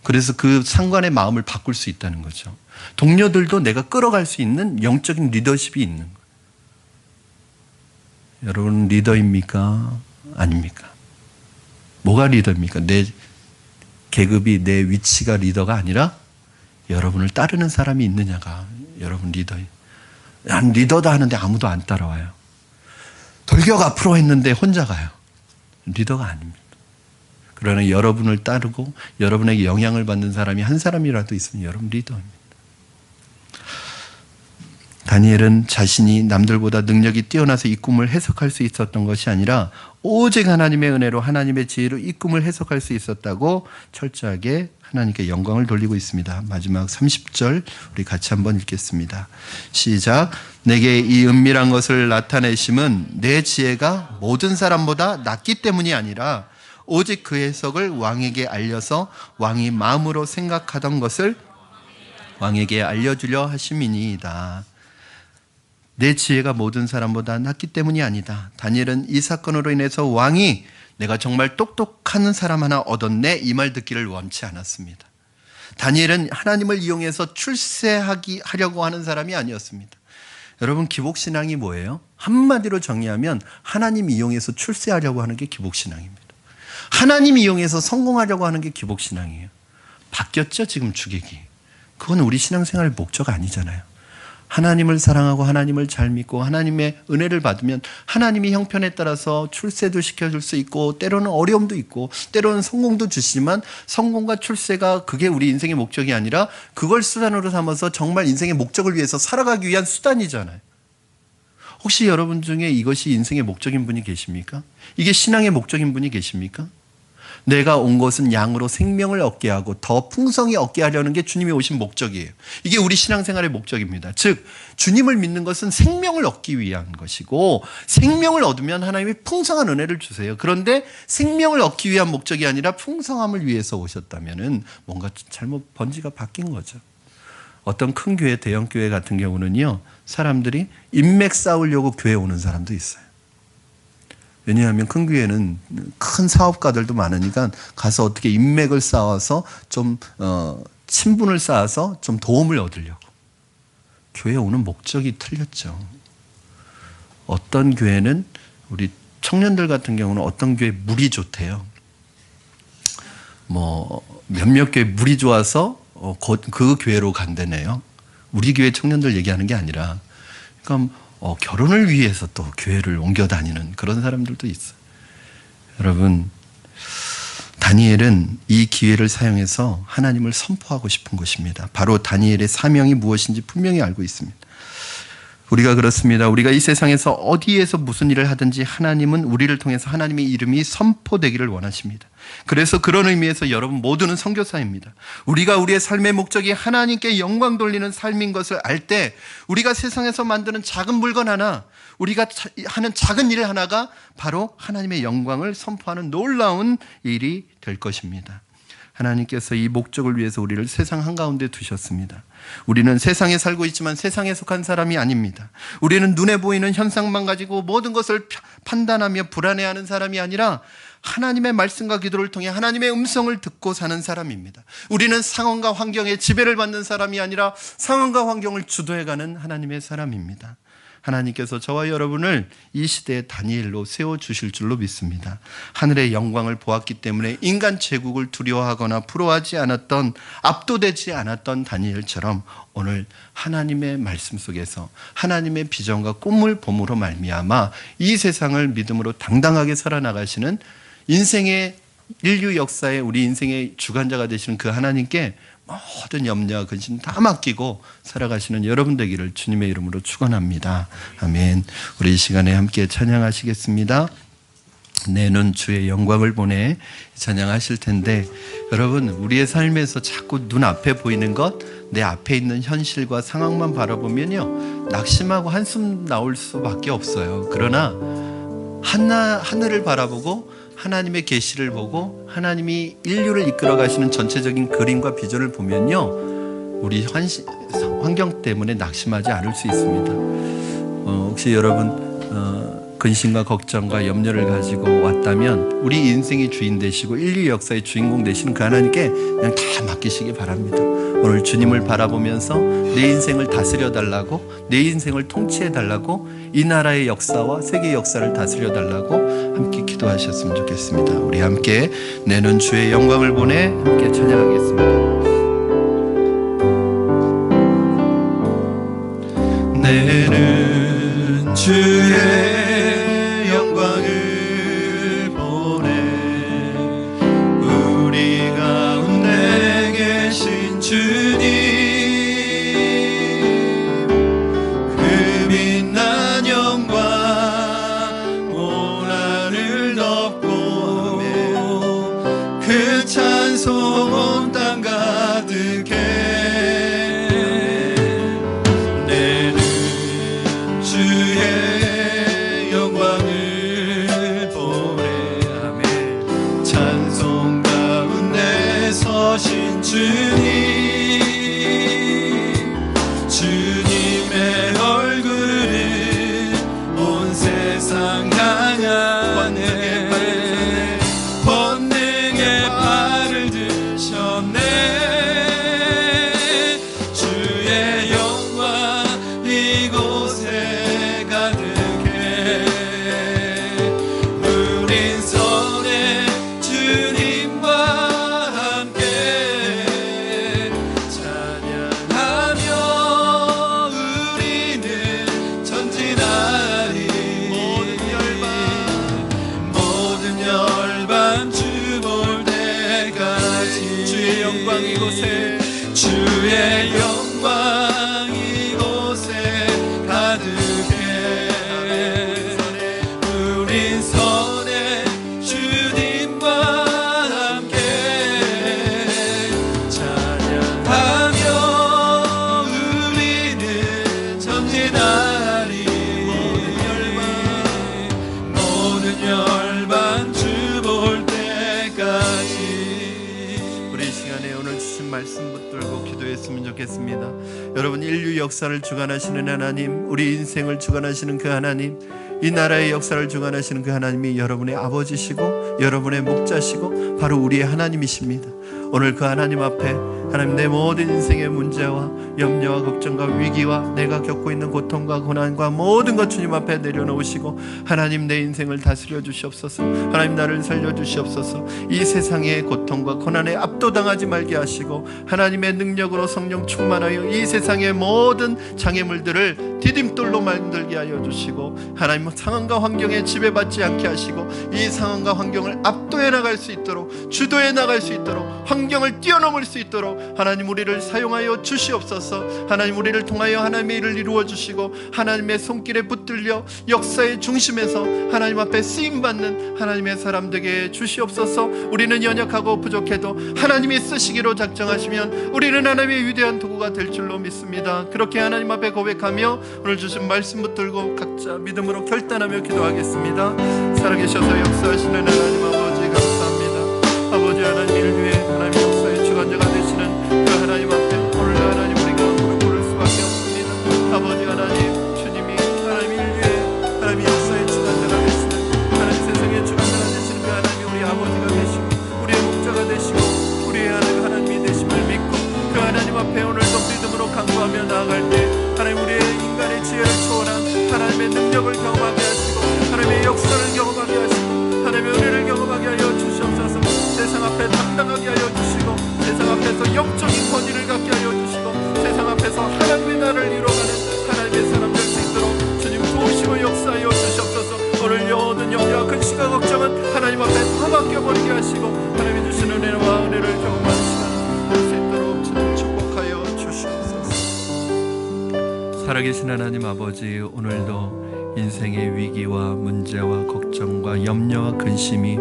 그래서 그 상관의 마음을 바꿀 수 있다는 거죠. 동료들도 내가 끌어갈 수 있는 영적인 리더십이 있는 거예요. 여러분, 리더입니까? 아닙니까? 뭐가 리더입니까? 내 계급이, 내 위치가 리더가 아니라 여러분을 따르는 사람이 있느냐가 여러분 리더예요. 난 리더다 하는데 아무도 안 따라와요. 돌격 앞으로 했는데 혼자 가요. 리더가 아닙니다. 그러나 여러분을 따르고 여러분에게 영향을 받는 사람이 한 사람이라도 있으면 여러분 리더입니다. 다니엘은 자신이 남들보다 능력이 뛰어나서 이 꿈을 해석할 수 있었던 것이 아니라 오직 하나님의 은혜로, 하나님의 지혜로 이 꿈을 해석할 수 있었다고 철저하게 하나님께 영광을 돌리고 있습니다. 마지막 30절 우리 같이 한번 읽겠습니다. 시작. 내게 이 은밀한 것을 나타내심은 내 지혜가 모든 사람보다 낫기 때문이 아니라 오직 그 해석을 왕에게 알려서 왕이 마음으로 생각하던 것을 왕에게 알려주려 하심이니이다. 내 지혜가 모든 사람보다 낫기 때문이 아니다. 다니엘은 이 사건으로 인해서 왕이 내가 정말 똑똑한 사람 하나 얻었네, 이 말 듣기를 원치 않았습니다. 다니엘은 하나님을 이용해서 출세하려고 하는 사람이 아니었습니다. 여러분, 기복신앙이 뭐예요? 한마디로 정의하면 하나님 이용해서 출세하려고 하는 게 기복신앙입니다. 하나님 이용해서 성공하려고 하는 게 기복신앙이에요. 바뀌었죠, 지금 주객이. 그건 우리 신앙생활의 목적 아니잖아요. 하나님을 사랑하고 하나님을 잘 믿고 하나님의 은혜를 받으면 하나님이 형편에 따라서 출세도 시켜줄 수 있고, 때로는 어려움도 있고, 때로는 성공도 주시지만, 성공과 출세가 그게 우리 인생의 목적이 아니라 그걸 수단으로 삼아서 정말 인생의 목적을 위해서 살아가기 위한 수단이잖아요. 혹시 여러분 중에 이것이 인생의 목적인 분이 계십니까? 이게 신앙의 목적인 분이 계십니까? 내가 온 것은 양으로 생명을 얻게 하고 더 풍성히 얻게 하려는 게 주님이 오신 목적이에요. 이게 우리 신앙생활의 목적입니다. 즉, 주님을 믿는 것은 생명을 얻기 위한 것이고, 생명을 얻으면 하나님이 풍성한 은혜를 주세요. 그런데 생명을 얻기 위한 목적이 아니라 풍성함을 위해서 오셨다면은 뭔가 잘못 번지가 바뀐 거죠. 어떤 큰 교회, 대형 교회 같은 경우는요, 사람들이 인맥 쌓으려고 교회 오는 사람도 있어요. 왜냐하면 큰 교회는 큰 사업가들도 많으니까 가서 어떻게 인맥을 쌓아서 좀 친분을 쌓아서 좀 도움을 얻으려고. 교회에 오는 목적이 틀렸죠. 어떤 교회는, 우리 청년들 같은 경우는 어떤 교회 물이 좋대요. 몇몇 교회 물이 좋아서 그 교회로 간다네요. 우리 교회 청년들 얘기하는 게 아니라, 그러니까 결혼을 위해서 또 교회를 옮겨 다니는 그런 사람들도 있어요. 여러분, 다니엘은 이 기회를 사용해서 하나님을 선포하고 싶은 것입니다. 바로 다니엘의 사명이 무엇인지 분명히 알고 있습니다. 우리가 그렇습니다. 우리가 이 세상에서 어디에서 무슨 일을 하든지 하나님은 우리를 통해서 하나님의 이름이 선포되기를 원하십니다. 그래서 그런 의미에서 여러분 모두는 선교사입니다. 우리가 우리의 삶의 목적이 하나님께 영광 돌리는 삶인 것을 알 때, 우리가 세상에서 만드는 작은 물건 하나, 우리가 하는 작은 일 하나가 바로 하나님의 영광을 선포하는 놀라운 일이 될 것입니다. 하나님께서 이 목적을 위해서 우리를 세상 한가운데 두셨습니다. 우리는 세상에 살고 있지만 세상에 속한 사람이 아닙니다. 우리는 눈에 보이는 현상만 가지고 모든 것을 판단하며 불안해하는 사람이 아니라 하나님의 말씀과 기도를 통해 하나님의 음성을 듣고 사는 사람입니다. 우리는 상황과 환경에 지배를 받는 사람이 아니라 상황과 환경을 주도해가는 하나님의 사람입니다. 하나님께서 저와 여러분을 이 시대의 다니엘로 세워주실 줄로 믿습니다. 하늘의 영광을 보았기 때문에 인간 제국을 두려워하거나 부러워하지 않았던, 압도되지 않았던 다니엘처럼 오늘 하나님의 말씀 속에서 하나님의 비전과 꿈을 봄으로 말미암아 이 세상을 믿음으로 당당하게 살아나가시는, 인생의 인류 역사에 우리 인생의 주관자가 되시는 그 하나님께 모든 염려와 근심 다 맡기고 살아가시는 여러분 되기를 주님의 이름으로 축원합니다. 아멘. 우리 이 시간에 함께 찬양하시겠습니다. 내 눈 주의 영광을 보내 찬양하실 텐데, 여러분, 우리의 삶에서 자꾸 눈 앞에 보이는 것, 내 앞에 있는 현실과 상황만 바라보면요, 낙심하고 한숨 나올 수밖에 없어요. 그러나 하늘을 바라보고 하나님의 계시를 보고 하나님이 인류를 이끌어 가시는 전체적인 그림과 비전을 보면요, 우리 환경 때문에 낙심하지 않을 수 있습니다. 혹시 여러분 근심과 걱정과 염려를 가지고 왔다면 우리 인생의 주인 되시고 인류 역사의 주인공 되시는 그 하나님께 그냥 다 맡기시기 바랍니다. 오늘 주님을 바라보면서 내 인생을 다스려 달라고, 내 인생을 통치해 달라고, 이 나라의 역사와 세계의 역사를 다스려 달라고 함께 기도하셨으면 좋겠습니다. 우리 함께 내는 주의 영광을 보내 함께 찬양하겠습니다. 내는 주의 영광을 보내 우리 가운데 계신 주님, 그 빛난 영광 온 하늘 덮고 그 찬송 온 땅 가득해. 주님의 얼굴을 온 세상 향하네. 권능의 발을 드셨네. 주의 영광 이곳에 이곳에 주의 영광 이곳에 가득해 우린 선에 주님과 함께 찬양하며 우리는 전진하리 모든 열방 주 볼 때까지. 우리 이 시간에 오늘 주신 말씀 붙들고 기도했으면 좋겠습니다. 여러분, 인류 역사를 주관하시는 하나님, 우리 인생을 주관하시는 그 하나님, 이 나라의 역사를 주관하시는 그 하나님이 여러분의 아버지시고 여러분의 목자시고 바로 우리의 하나님이십니다. 오늘 그 하나님 앞에 하나님, 내 모든 인생의 문제와 염려와 걱정과 위기와 내가 겪고 있는 고통과 고난과 모든 것 주님 앞에 내려놓으시고, 하나님 내 인생을 다스려 주시옵소서. 하나님 나를 살려 주시옵소서. 이 세상의 고통과 고난에 압도당하지 말게 하시고, 하나님의 능력으로 성령 충만하여 이 세상의 모든 장애물들을 디딤돌로 만들게 하여 주시고, 하나님 상황과 환경에 지배받지 않게 하시고, 이 상황과 환경을 압도해 나갈 수 있도록, 주도해 나갈 수 있도록, 환경을 뛰어넘을 수 있도록 하나님 우리를 사용하여 주시옵소서. 하나님 우리를 통하여 하나님의 일을 이루어 주시고, 하나님의 손길에 붙들려 역사의 중심에서 하나님 앞에 쓰임받는 하나님의 사람 되게 주시옵소서. 우리는 연약하고 부족해도 하나님이 쓰시기로 작정하시면 우리는 하나님의 위대한 도구가 될 줄로 믿습니다. 그렇게 하나님 앞에 고백하며 오늘 주신 말씀 붙들고 각자 믿음으로 결단하며 기도하겠습니다. 살아계셔서 역사하시는 하나님 아버지 감사합니다. 아버지, 하나님 인류의 하나님 역사의 주관자가 되시는 그 하나님 앞에 오늘 하나님 우리가 무릎 꿇을 수밖에 없습니다. 아버지 하나님, 주님이 하나님 인류의 하나님 역사의 주관자가 되시는, 하나님 세상의 주관자가 되시는 그 하나님이 우리 아버지가 되시고 우리의 목자가 되시고 우리의 하나님이 되심을 믿고 그 하나님 앞에 오늘도 믿음으로 간구하며 나아갈 때 하나님 우리의 인간의 지혜를 초월한 하나님의 능력을 경험하게 하시고, 하나님의 역사를 경험하게 하시고, 하나님의 은혜를 경험하게 하여 주시옵소서. 세상 앞에 당당하게 하여 주시고, 세상 앞에서 영적인 권위를 갖게 하여 주시고, 세상 앞에서 하나님의 나라를 이루어가는 하나님의 사람 될 수 있도록 주님 도우시고 역사하여 주시옵소서. 오늘 모든 염려와 근심과 걱정은 하나님 앞에 다 맡겨버리게 하시고, 하나님이 주시는 은혜와 은혜를 경험하는 시간 될 수 있도록 주님 축복하여 주시옵소서. 살아계신 하나님 아버지, 오늘도 인생의 위기와 문제와 걱정과 염려와 근심이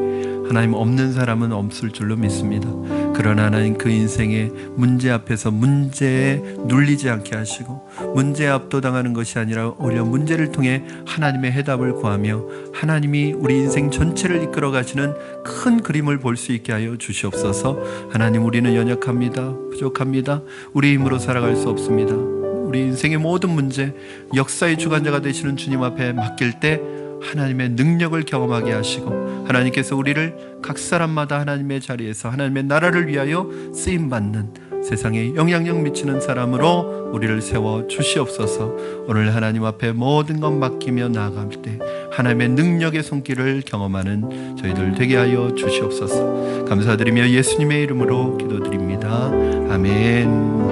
하나님 없는 사람은 없을 줄로 믿습니다. 그러나 하나님 그 인생의 문제 앞에서 문제에 눌리지 않게 하시고, 문제에 압도당하는 것이 아니라 오히려 문제를 통해 하나님의 해답을 구하며 하나님이 우리 인생 전체를 이끌어 가시는 큰 그림을 볼 수 있게 하여 주시옵소서. 하나님, 우리는 연약합니다. 부족합니다. 우리 힘으로 살아갈 수 없습니다. 우리 인생의 모든 문제, 역사의 주관자가 되시는 주님 앞에 맡길 때 하나님의 능력을 경험하게 하시고, 하나님께서 우리를 각 사람마다 하나님의 자리에서 하나님의 나라를 위하여 쓰임받는 세상에 영향력 미치는 사람으로 우리를 세워 주시옵소서. 오늘 하나님 앞에 모든 것 맡기며 나아갈 때 하나님의 능력의 손길을 경험하는 저희들 되게 하여 주시옵소서. 감사드리며 예수님의 이름으로 기도드립니다. 아멘.